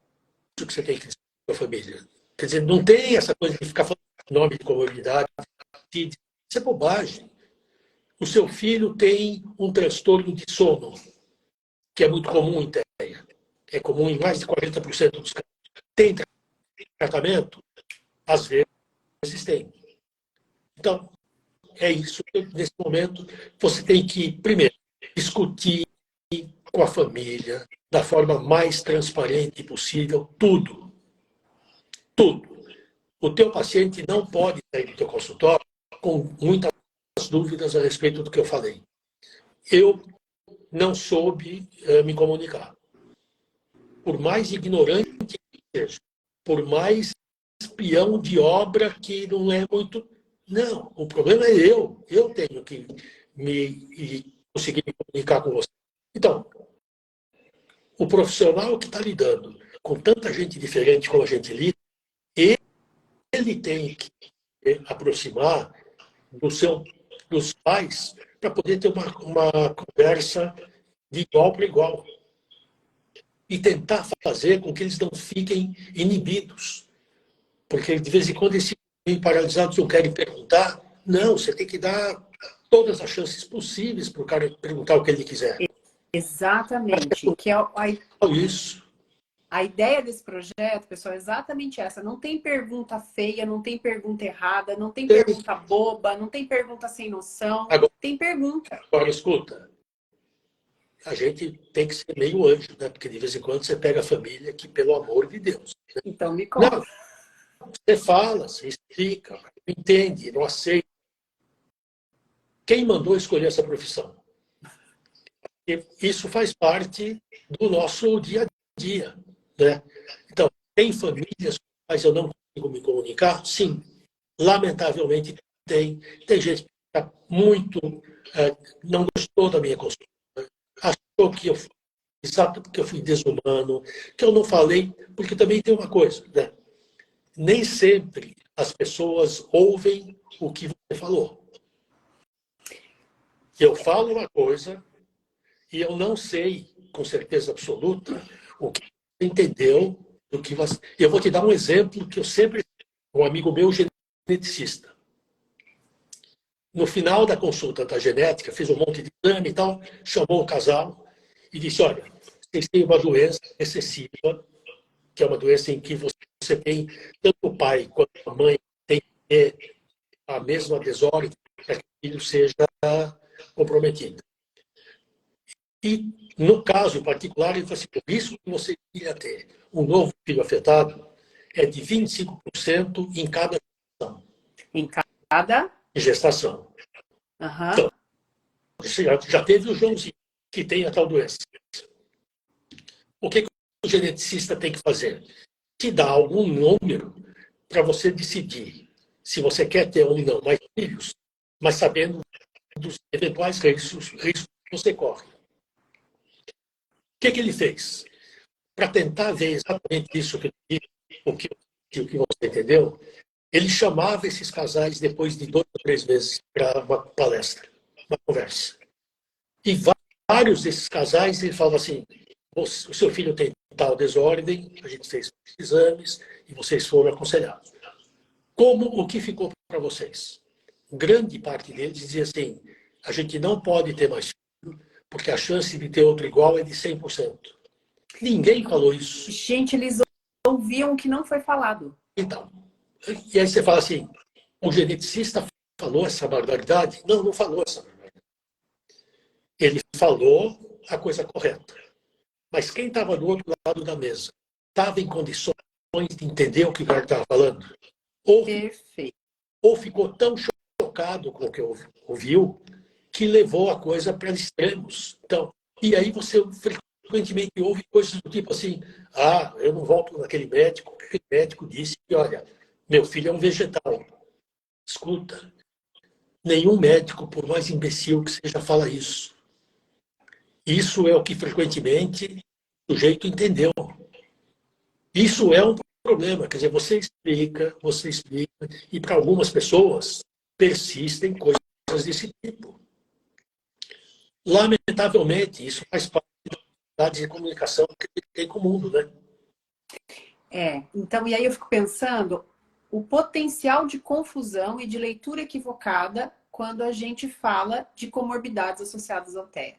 [SPEAKER 2] que você tem que dizer para a família. Quer dizer, não tem essa coisa de ficar falando nome de comorbidade. Isso é bobagem. O seu filho tem um transtorno de sono, que é muito comum em TEA. É comum em mais de 40% dos casos. Tem tratamento? Às vezes tem. Então, é isso que, nesse momento, você tem que, primeiro, discutir com a família, da forma mais transparente possível, tudo. Tudo. O teu paciente não pode sair do teu consultório com muitas dúvidas a respeito do que eu falei. Eu não soube me comunicar. Por mais ignorante que seja, por mais espião de obra que não é muito... Não, o problema é eu. Eu tenho que conseguir me comunicar com você. Então, o profissional que está lidando com tanta gente diferente como a gente lida, ele tem que aproximar dos pais para poder ter uma conversa de igual para igual e tentar fazer com que eles não fiquem inibidos. Porque de vez em quando eles ficam paralisados, não querem perguntar. Não, você tem que dar todas as chances possíveis para o cara perguntar o que ele quiser.
[SPEAKER 1] Exatamente. Que é
[SPEAKER 2] isso.
[SPEAKER 1] A ideia desse projeto, pessoal, é exatamente essa. Não tem pergunta feia, não tem pergunta errada, não tem pergunta boba, não tem pergunta sem noção.
[SPEAKER 2] Agora,
[SPEAKER 1] tem pergunta.
[SPEAKER 2] Agora, escuta. A gente tem que ser meio anjo, né? Porque de vez em quando você pega a família que, pelo amor de Deus. Né?
[SPEAKER 1] Então me conta.
[SPEAKER 2] Não, você fala, você explica, não entende, não aceita. Quem mandou escolher essa profissão? E isso faz parte do nosso dia a dia. Né? Então, tem famílias com as quais eu não consigo me comunicar? Sim. Lamentavelmente tem. Tem gente que está muito... não gostou da minha consulta. Achou que eu fui exato porque eu fui desumano, que eu não falei, porque também tem uma coisa, né? Nem sempre as pessoas ouvem o que você falou. Eu falo uma coisa e eu não sei, com certeza absoluta, o que você entendeu do que você... Eu vou te dar um exemplo que eu sempre... Um amigo meu, geneticista. No final da consulta da genética, fez um monte de exame e tal, chamou o casal e disse, olha, vocês têm uma doença recessiva, que é uma doença em que você tem, tanto o pai quanto a mãe tem que ter a mesma desordem para que o filho seja comprometido. E, no caso em particular, ele falou assim, o risco que você iria ter um novo filho afetado é de 25% em cada gestação.
[SPEAKER 1] Em cada?
[SPEAKER 2] Gestação.
[SPEAKER 1] Uhum.
[SPEAKER 2] Então, você já teve o Joãozinho, que tem a tal doença. O que o geneticista tem que fazer? Te dar algum número para você decidir se você quer ter ou não mais filhos, mas sabendo dos eventuais riscos que você corre. O que ele fez? Para tentar ver exatamente isso o que você entendeu, ele chamava esses casais depois de 2 ou 3 meses para uma palestra, uma conversa. E vários desses casais, ele falava assim, o seu filho tem tal desordem, a gente fez exames e vocês foram aconselhados. Como o que ficou para vocês? Grande parte deles dizia assim, a gente não pode ter mais filho, porque a chance de ter outro igual é de 100%. Ninguém falou isso.
[SPEAKER 1] Gente, eles ouviam o que não foi falado.
[SPEAKER 2] Então, e aí você fala assim, o geneticista falou essa barbaridade? Não, não falou essa barbaridade. Ele falou a coisa correta. Mas quem estava do outro lado da mesa estava em condições de entender o que o cara estava falando?
[SPEAKER 1] Perfeito.
[SPEAKER 2] Ou ficou tão chocado com o que ouviu que levou a coisa para extremos. Então, e aí você frequentemente ouve coisas do tipo assim, eu não volto naquele médico, porque aquele médico disse que, olha, meu filho é um vegetal. Escuta, nenhum médico, por mais imbecil que seja, fala isso. Isso é o que frequentemente o sujeito entendeu. Isso é um problema. Quer dizer, você explica, e para algumas pessoas persistem coisas desse tipo. Lamentavelmente, isso faz parte da de comunicação que tem com o mundo, né?
[SPEAKER 1] Então, e aí eu fico pensando o potencial de confusão e de leitura equivocada quando a gente fala de comorbidades associadas ao TEA.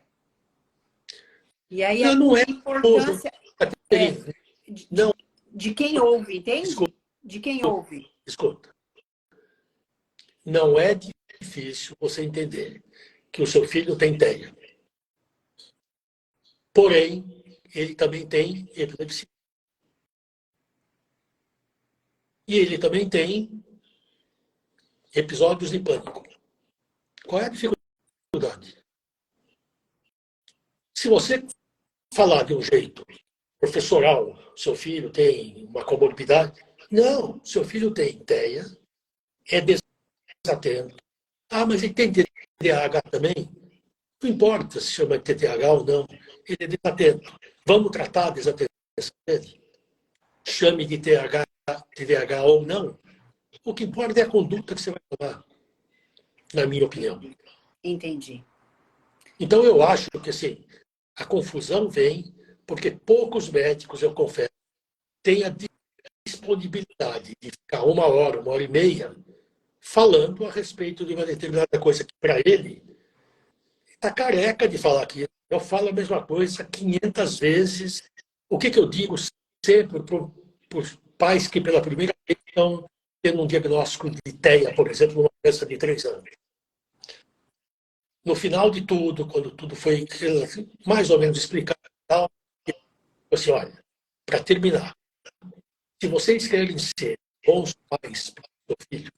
[SPEAKER 1] E aí
[SPEAKER 2] Não é
[SPEAKER 1] a importância
[SPEAKER 2] não,
[SPEAKER 1] de quem ouve, entende?
[SPEAKER 2] Escuta,
[SPEAKER 1] de quem ouve.
[SPEAKER 2] Escuta, não é difícil você entender que o seu filho tem TEA. Porém, ele também tem epilepsia. E ele também tem episódios de pânico. Qual é a dificuldade? Se você falar de um jeito professoral, seu filho tem uma comorbidade, não, seu filho tem TEA, é desatento. Mas ele tem TDAH também? Não importa se chama de TDAH ou não, ele é desatento. Vamos tratar a desatenção dele? Chame de TDAH ou não. O que importa é a conduta que você vai tomar, na minha opinião.
[SPEAKER 1] Entendi.
[SPEAKER 2] Então, eu acho que assim, a confusão vem porque poucos médicos, eu confesso, têm a disponibilidade de ficar uma hora e meia, falando a respeito de uma determinada coisa que, para ele, está careca de falar aquilo. Eu falo a mesma coisa 500 vezes. O que eu digo sempre para os pais que, pela primeira vez, estão tendo um diagnóstico de TEA, por exemplo, numa criança de 3 anos. No final de tudo, quando tudo foi mais ou menos explicado, eu assim, olha, para terminar, se vocês querem ser bons pais para o seu filho,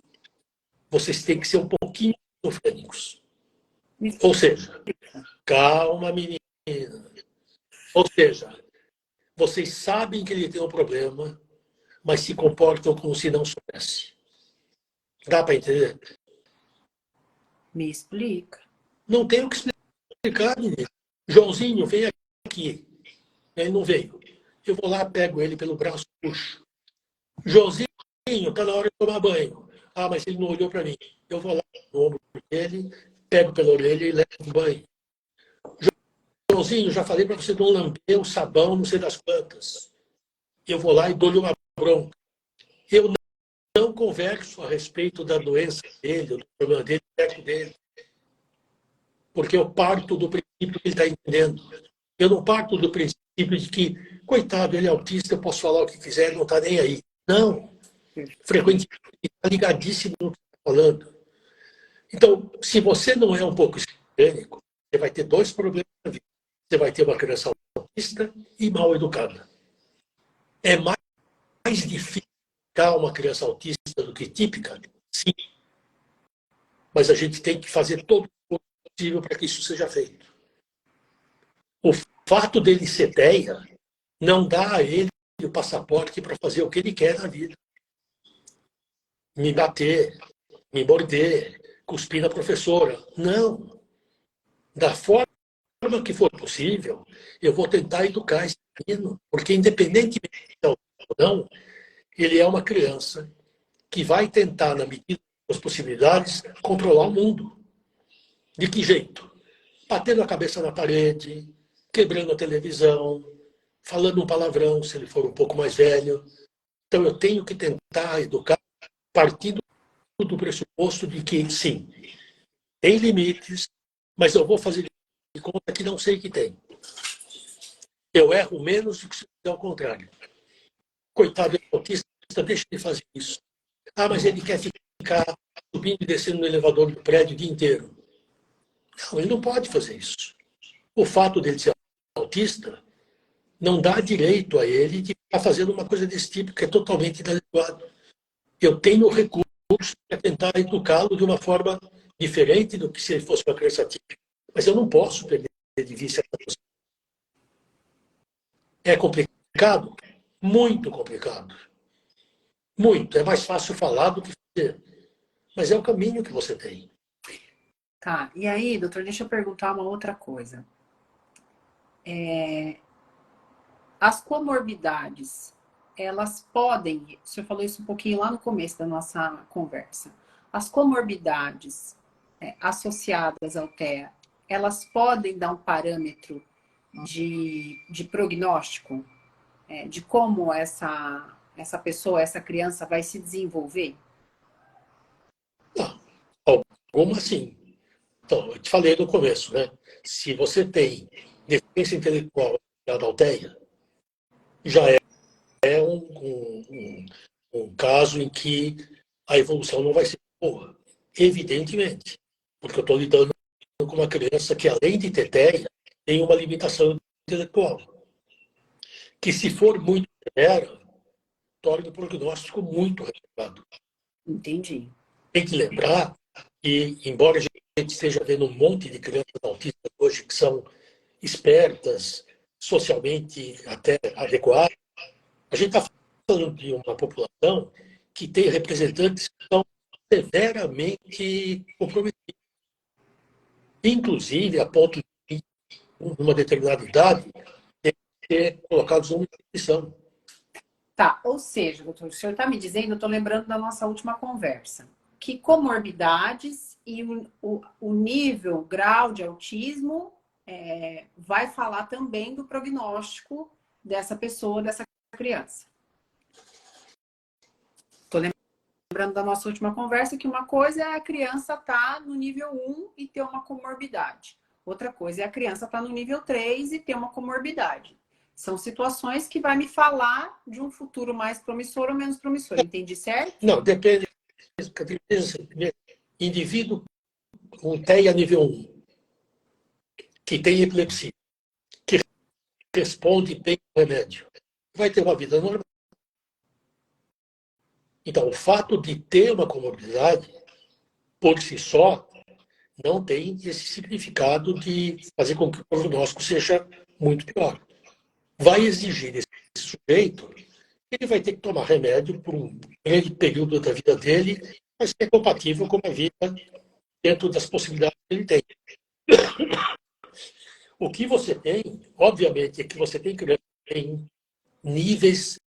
[SPEAKER 2] vocês têm que ser um pouquinho esquizofrênicos. Ou seja, calma, menina. Ou seja, vocês sabem que ele tem um problema, mas se comportam como se não soubesse. Dá para entender?
[SPEAKER 1] Me explica.
[SPEAKER 2] Não tem o que explicar, menino. Joãozinho, vem aqui. Ele não veio. Eu vou lá, pego ele pelo braço, puxo. Joãozinho, está na hora de tomar banho. Mas ele não olhou para mim. Eu vou lá no ombro dele, pego pela orelha e levo um banho. Joãozinho, já falei para você não lamber o sabão, não sei das quantas. Eu vou lá e dou-lhe uma bronca. Eu não converso a respeito da doença dele, do problema dele, perto dele. Porque eu parto do princípio que ele está entendendo. Eu não parto do princípio de que, coitado, ele é autista, eu posso falar o que quiser, ele não está nem aí. Não. Frequentemente está ligadíssimo no que está falando. Então, se você não é um pouco esquizofrênico, você vai ter 2 problemas na vida. Você vai ter uma criança autista e mal educada. É mais difícil educar uma criança autista do que típica? Sim. Mas a gente tem que fazer todo o possível para que isso seja feito. O fato dele ser TEA não dá a ele o passaporte para fazer o que ele quer na vida. Me bater, me morder, cuspir na professora. Não. Da forma que for possível, eu vou tentar educar esse menino, porque independentemente ou não, ele é uma criança que vai tentar, na medida das possibilidades, controlar o mundo. De que jeito? Batendo a cabeça na parede, quebrando a televisão, falando um palavrão, se ele for um pouco mais velho. Então, eu tenho que tentar educar partindo do pressuposto de que, sim, tem limites, mas eu vou fazer de conta que não sei que tem. Eu erro menos do que se fizer ao contrário. Coitado do autista, deixa ele fazer isso. Mas ele quer ficar subindo e descendo no elevador do prédio o dia inteiro. Não, ele não pode fazer isso. O fato dele ser autista não dá direito a ele de estar fazendo uma coisa desse tipo, que é totalmente inadequado. Eu tenho recursos para tentar educá-lo de uma forma diferente do que se ele fosse uma criança típica. Mas eu não posso perder de vista essa pessoa. É complicado? Muito complicado. Muito. É mais fácil falar do que fazer. Mas é o caminho que você tem.
[SPEAKER 1] Tá, e aí, doutor, deixa eu perguntar uma outra coisa. As comorbidades, elas podem, o senhor falou isso um pouquinho lá no começo da nossa conversa. As comorbidades associadas ao TEA, elas podem dar um parâmetro de prognóstico, de como essa pessoa, essa criança vai se desenvolver?
[SPEAKER 2] Não. Alguma sim. Então, eu te falei no começo, né? Se você tem deficiência intelectual da aldeia, já é um caso em que a evolução não vai ser boa. Evidentemente. Porque eu estou lidando com uma criança que, além de ter TEA, tem uma limitação intelectual. Que, se for muito severa, torna o prognóstico muito reservado.
[SPEAKER 1] Entendi.
[SPEAKER 2] Tem que lembrar que, embora a gente esteja vendo um monte de crianças autistas hoje que são espertas, socialmente até adequadas, a gente está falando de uma população que tem representantes que são severamente comprometidos. Inclusive, a ponto de, numa determinada idade, ter que ser colocados numa instituição.
[SPEAKER 1] Tá, ou seja, doutor, o senhor está me dizendo, eu estou lembrando da nossa última conversa, que comorbidades e o nível, o grau de autismo vai falar também do prognóstico dessa pessoa, dessa criança. Estou lembrando da nossa última conversa que uma coisa é a criança estar no nível 1 e ter uma comorbidade. Outra coisa é a criança estar no nível 3 e ter uma comorbidade. São situações que vai me falar de um futuro mais promissor ou menos promissor. Entendi certo?
[SPEAKER 2] Não, depende. Indivíduo com TEA nível 1, que tem epilepsia, que responde bem ao remédio, vai ter uma vida normal. Então, o fato de ter uma comorbidade, por si só, não tem esse significado de fazer com que o prognóstico seja muito pior. Vai exigir desse sujeito, ele vai ter que tomar remédio por um grande período da vida dele, mas que é compatível com a vida dentro das possibilidades que ele tem. O que você tem, obviamente, é que você tem crianças em níveis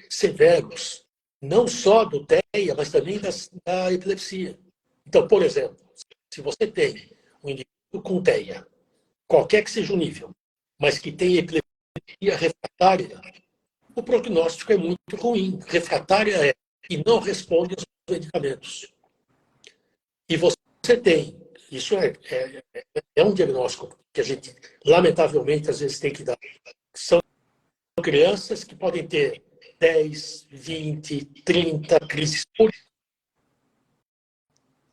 [SPEAKER 2] severos, não só do TEA, mas também da epilepsia. Então, por exemplo, se você tem um indivíduo com TEA, qualquer que seja o nível, mas que tem epilepsia refratária, o prognóstico é muito ruim. Refratária é e não responde aos medicamentos. E você tem, isso é um diagnóstico que a gente, lamentavelmente, às vezes tem que dar. São crianças que podem ter 10, 20, 30 crises por dia.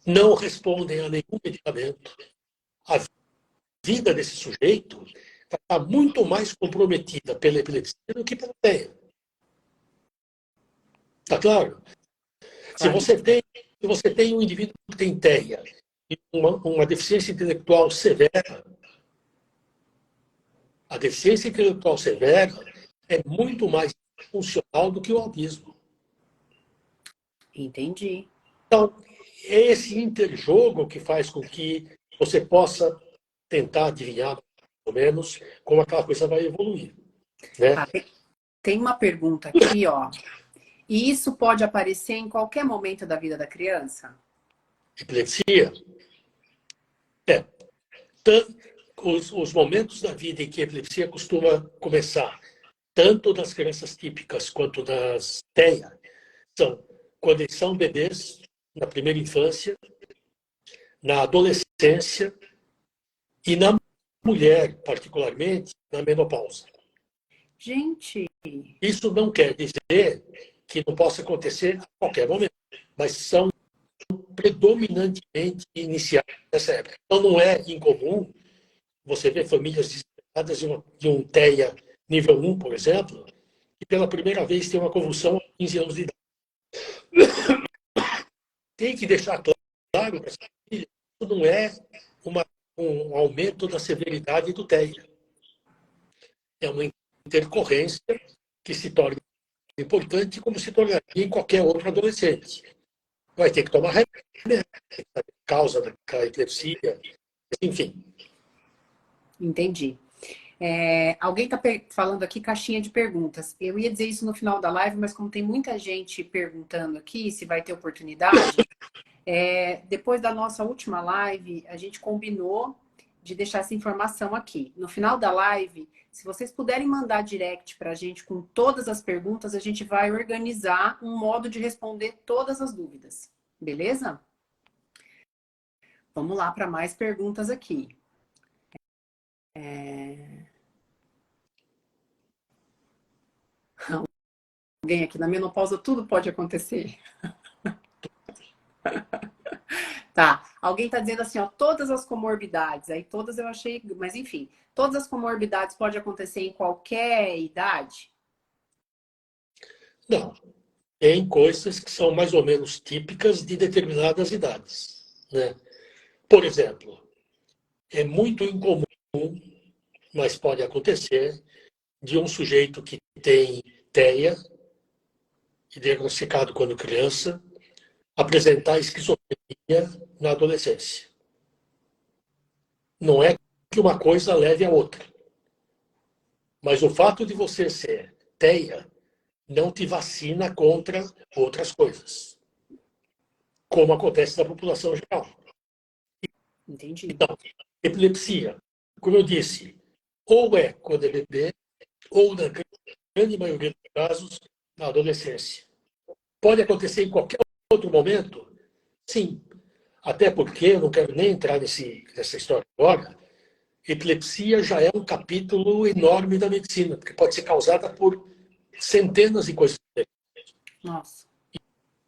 [SPEAKER 2] Não respondem a nenhum medicamento. A vida desse sujeito vai estar muito mais comprometida pela epilepsia do que pela TEA. Está claro? Se você tem um indivíduo que tem TEA e uma deficiência intelectual severa, a deficiência intelectual severa é muito mais funcional do que o autismo.
[SPEAKER 1] Entendi.
[SPEAKER 2] Então, é esse interjogo que faz com que você possa tentar adivinhar, mais ou menos, como aquela coisa vai evoluir. Né?
[SPEAKER 1] Tá, tem uma pergunta aqui, ó. E isso pode aparecer em qualquer momento da vida da criança?
[SPEAKER 2] Epilepsia? Os momentos da vida em que a epilepsia costuma começar, tanto nas crianças típicas quanto nas TEA, são quando eles são bebês, na primeira infância, na adolescência e na mulher, particularmente, na menopausa.
[SPEAKER 1] Gente!
[SPEAKER 2] Isso não quer dizer que não possa acontecer a qualquer momento, mas são predominantemente iniciadas nessa época. Então, não é incomum você ver famílias desesperadas de um TEA nível 1, por exemplo, que pela primeira vez tem uma convulsão aos 15 anos de idade. Tem que deixar claro para essa família não é um aumento da severidade do TEA. É uma intercorrência que se torna importante como se tornaria em qualquer outro adolescente. Vai ter que tomar remédio, causa da epilepsia, enfim.
[SPEAKER 1] Entendi. Alguém está falando aqui caixinha de perguntas. Eu ia dizer isso no final da live, mas como tem muita gente perguntando aqui se vai ter oportunidade, depois da nossa última live, a gente combinou de deixar essa informação aqui. No final da live, se vocês puderem mandar direct para a gente com todas as perguntas, a gente vai organizar um modo de responder todas as dúvidas. Beleza? Vamos lá para mais perguntas aqui. Alguém aqui na menopausa, tudo pode acontecer. Tá, alguém está dizendo assim, ó, todas as comorbidades, aí todas eu achei, mas enfim, todas as comorbidades podem acontecer em qualquer idade?
[SPEAKER 2] Não. Tem coisas que são mais ou menos típicas de determinadas idades, né? Por exemplo, é muito incomum, mas pode acontecer, de um sujeito que tem TEA, diagnosticado quando criança, apresentar esquizofrenia na adolescência. Não é que uma coisa leve a outra. Mas o fato de você ser TEA não te vacina contra outras coisas, como acontece na população geral.
[SPEAKER 1] Entendi.
[SPEAKER 2] Então, epilepsia, como eu disse, ou é quando é bebê, ou na grande maioria dos casos, na adolescência. Pode acontecer em qualquer outro momento? Sim. Até porque, eu não quero nem entrar nessa história agora, epilepsia já é um capítulo enorme da medicina, porque pode ser causada por centenas de coisas.
[SPEAKER 1] Nossa.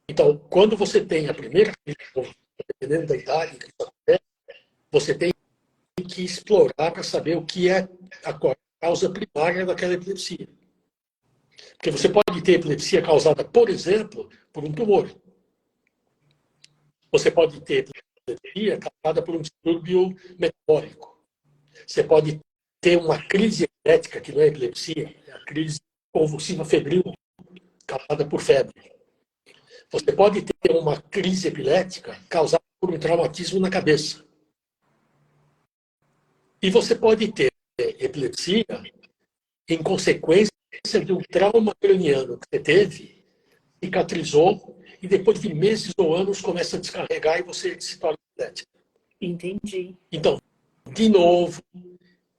[SPEAKER 2] Então, quando você tem a primeira crise, dependendo da idade que isso acontece, você tem que explorar para saber o que é a causa primária daquela epilepsia. Porque você pode ter epilepsia causada, por exemplo, por um tumor. Você pode ter epilepsia causada por um distúrbio metabólico. Você pode ter uma crise epilética, que não é epilepsia, é a crise convulsiva febril, causada por febre. Você pode ter uma crise epilética causada por um traumatismo na cabeça. E você pode ter epilepsia em consequência de um trauma craniano que você teve, cicatrizou, e depois de meses ou anos começa a descarregar e você se torna epilético.
[SPEAKER 1] Entendi.
[SPEAKER 2] Então, de novo,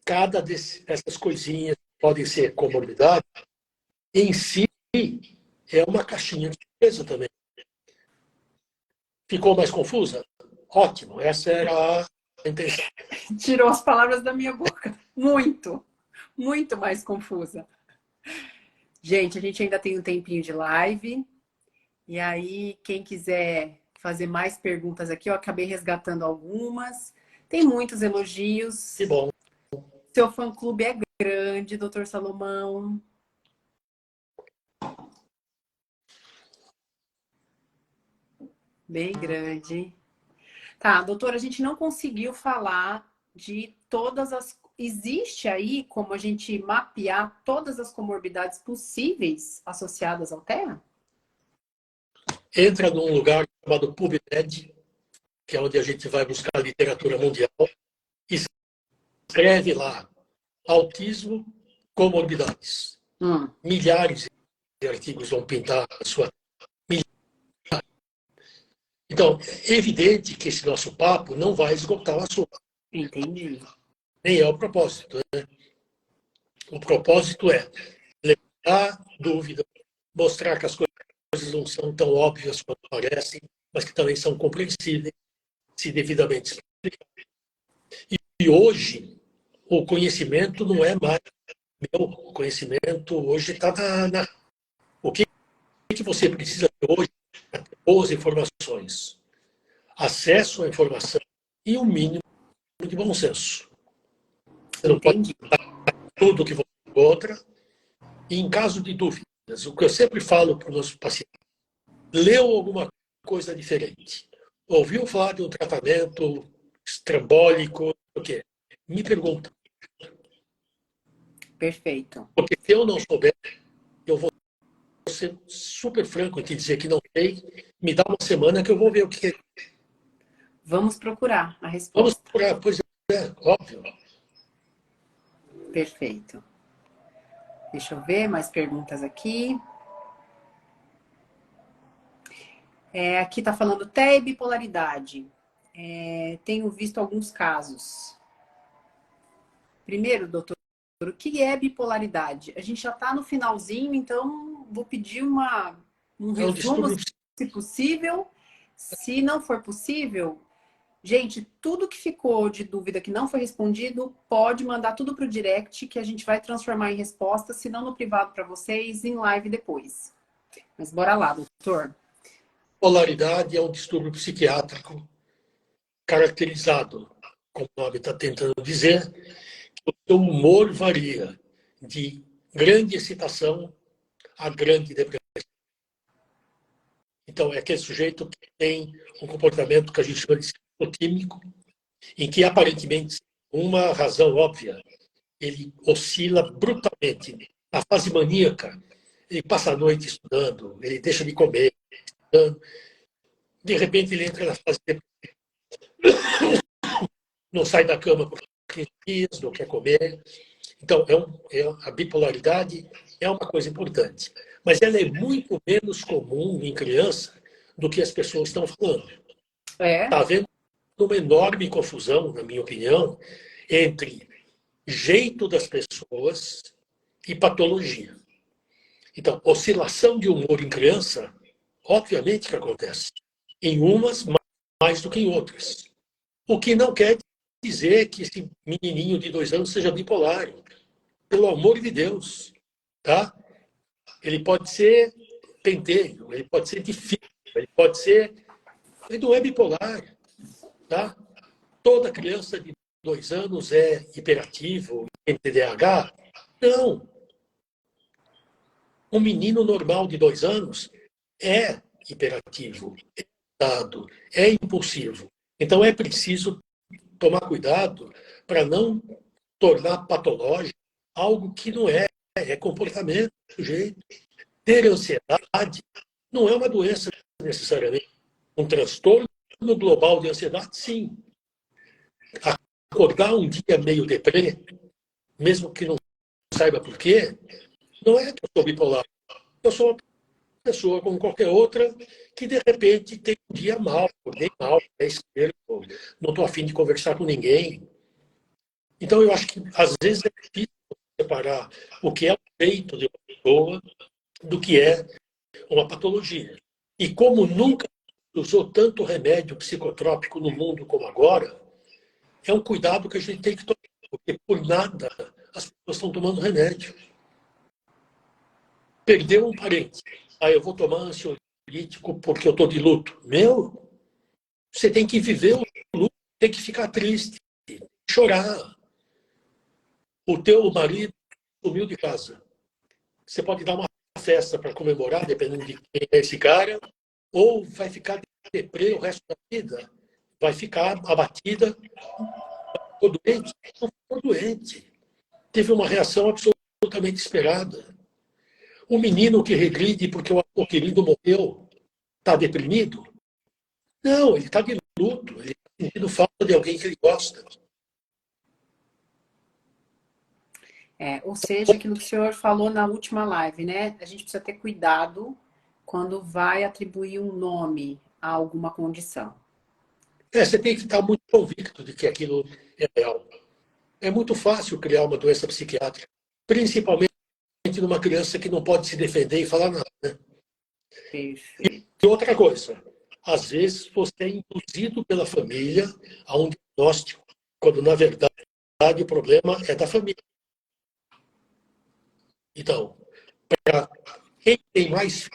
[SPEAKER 2] cada dessas coisinhas podem ser comorbidade, em si é uma caixinha de surpresa também. Ficou mais confusa? Ótimo, essa era a intenção.
[SPEAKER 1] Tirou as palavras da minha boca. Muito, muito mais confusa. Gente, a gente ainda tem um tempinho de live. E aí, quem quiser fazer mais perguntas aqui, eu acabei resgatando algumas. Tem muitos elogios.
[SPEAKER 2] Que bom.
[SPEAKER 1] Seu fã-clube é grande, doutor Salomão. Bem grande. Tá, doutora, a gente não conseguiu falar de todas as... Existe aí como a gente mapear todas as comorbidades possíveis associadas ao TEA?
[SPEAKER 2] Entra num lugar chamado PubMed, que é onde a gente vai buscar literatura mundial, e escreve lá autismo, comorbidades. Milhares de artigos vão pintar a sua... Então, é evidente que esse nosso papo não vai esgotar o assunto.
[SPEAKER 1] Entendi.
[SPEAKER 2] Nem é o propósito, né? O propósito é levar dúvida, mostrar que as coisas não são tão óbvias quanto parecem, mas que também são compreensíveis, se devidamente explicadas. E hoje, o conhecimento não é mais meu. O conhecimento hoje está na... O que você precisa ter hoje é ter boas informações, acesso à informação e um mínimo de bom senso. Você não pode dar tudo o que você encontra. E em caso de dúvidas, o que eu sempre falo para os nossos pacientes, leu alguma coisa diferente, ouviu falar de um tratamento estrambólico, o quê? Me pergunta.
[SPEAKER 1] Perfeito.
[SPEAKER 2] Porque se eu não souber, eu vou ser super franco em te dizer que não sei, me dá uma semana que eu vou ver o que é.
[SPEAKER 1] Vamos procurar a
[SPEAKER 2] Vamos
[SPEAKER 1] resposta.
[SPEAKER 2] procurar, pois é, óbvio.
[SPEAKER 1] Perfeito. Deixa eu ver mais perguntas aqui. Aqui está falando TEA e bipolaridade. Tenho visto alguns casos. Primeiro, doutor, o que é bipolaridade? A gente já está no finalzinho, então vou pedir um
[SPEAKER 2] É um
[SPEAKER 1] resumo,
[SPEAKER 2] distúrbio.
[SPEAKER 1] se possível. Se não for possível, gente, tudo que ficou de dúvida que não foi respondido, pode mandar tudo para o direct, que a gente vai transformar em resposta, se não no privado para vocês, em live depois. Mas bora lá, doutor.
[SPEAKER 2] Polaridade é um distúrbio psiquiátrico caracterizado, como o nome está tentando dizer, que o seu humor varia de grande excitação a grande depressão. Então, é aquele sujeito que tem um comportamento que a gente chama de ciclotímico, em que, aparentemente, uma razão óbvia, ele oscila brutalmente. Na fase maníaca, ele passa a noite estudando, ele deixa de comer, estudando. De repente, ele entra na fase depressiva, não sai da cama por 15 dias, não quer comer. Então, a bipolaridade é uma coisa importante. Mas ela é muito menos comum em criança do que as pessoas estão falando. Está havendo uma enorme confusão, na minha opinião, entre jeito das pessoas e patologia. Então, oscilação de humor em criança, obviamente que acontece. Em umas, mais do que em outras. O que não quer dizer que esse menininho de 2 anos seja bipolar. Pelo amor de Deus. Tá? Ele pode ser pentelho, ele pode ser difícil, ele pode ser... Ele não é bipolar. Tá? Toda criança de 2 anos é hiperativo, tem TDAH? Não. Um menino normal de 2 anos é hiperativo, é excitado, é impulsivo. Então é preciso tomar cuidado para não tornar patológico algo que não é, é comportamento do sujeito. Ter ansiedade não é uma doença necessariamente. Um transtorno global de ansiedade, sim. Acordar um dia meio deprê, mesmo que não saiba por quê, não é que eu sou bipolar. Eu sou uma pessoa como qualquer outra que, de repente, tem um dia mal, acordei mal, é esquerdo, não estou afim de conversar com ninguém. Então, eu acho que, às vezes, é difícil separar o que é o jeito de uma pessoa do que é uma patologia. E como nunca usou tanto remédio psicotrópico no mundo como agora, é um cuidado que a gente tem que tomar, porque por nada as pessoas estão tomando remédio. Perdeu um parente, aí eu vou tomar ansiolítico porque eu estou de luto. Meu, você tem que viver o luto, tem que ficar triste, chorar. O teu marido sumiu de casa. Você pode dar uma festa para comemorar, dependendo de quem é esse cara, ou vai ficar deprê o resto da vida. Vai ficar abatida, ficou doente, não ficou doente. Teve uma reação absolutamente esperada. O menino que regride porque o querido morreu está deprimido? Não, ele está de luto, ele está sentindo falta de alguém que ele gosta.
[SPEAKER 1] Ou seja, aquilo que o senhor falou na última live, né? A gente precisa ter cuidado quando vai atribuir um nome a alguma condição.
[SPEAKER 2] Você tem que estar muito convicto de que aquilo é real. É muito fácil criar uma doença psiquiátrica, principalmente numa criança que não pode se defender e falar nada. Né?
[SPEAKER 1] Perfeito.
[SPEAKER 2] E outra coisa, às vezes você é induzido pela família a um diagnóstico, quando na verdade o problema é da família. Então, para quem tem mais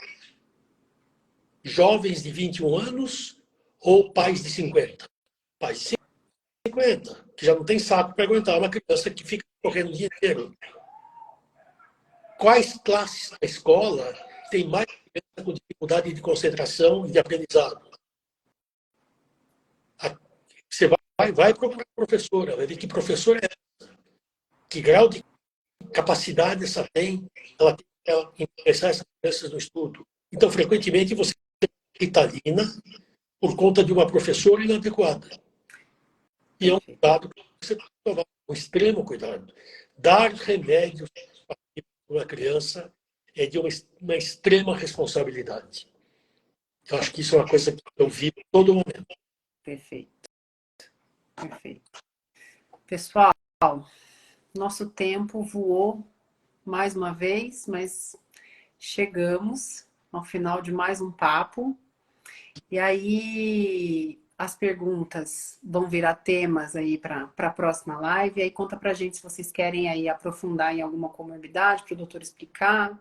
[SPEAKER 2] jovens de 21 anos ou pais de 50? Pais de 50, que já não tem saco para aguentar uma criança que fica correndo o dia inteiro. Quais classes da escola tem mais criança com dificuldade de concentração e de aprendizado? Você vai vai procurar professora, vai ver que professora é essa, que grau de capacidade essa tem, ela tem que interessar essas crianças no estudo. Então, frequentemente, você tem Ritalina por conta de uma professora inadequada. E é um cuidado que você tem que tomar, um extremo cuidado. Dar remédios para uma criança é de uma extrema responsabilidade. Eu acho que isso é uma coisa que eu vivo todo momento.
[SPEAKER 1] Perfeito. Perfeito. Pessoal, nosso tempo voou mais uma vez, mas chegamos ao final de mais um papo. E aí as perguntas vão virar temas aí para a próxima live. E aí conta pra gente se vocês querem aí aprofundar em alguma comorbidade para o doutor explicar.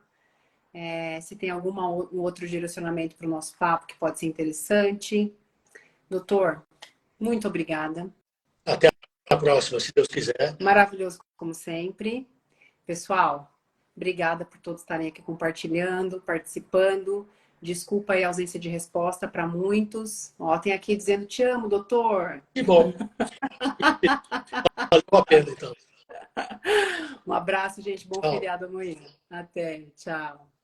[SPEAKER 1] Se tem um outro direcionamento para o nosso papo que pode ser interessante. Doutor, muito obrigada.
[SPEAKER 2] Até a próxima, se Deus quiser.
[SPEAKER 1] Maravilhoso, como sempre. Pessoal, obrigada por todos estarem aqui compartilhando, participando. Desculpa aí a ausência de resposta para muitos. Ó, tem aqui dizendo, te amo, doutor.
[SPEAKER 2] Que bom. Valeu a pena, então.
[SPEAKER 1] Um abraço, gente. Bom
[SPEAKER 2] Tchau.
[SPEAKER 1] feriado amanhã. Até. Tchau.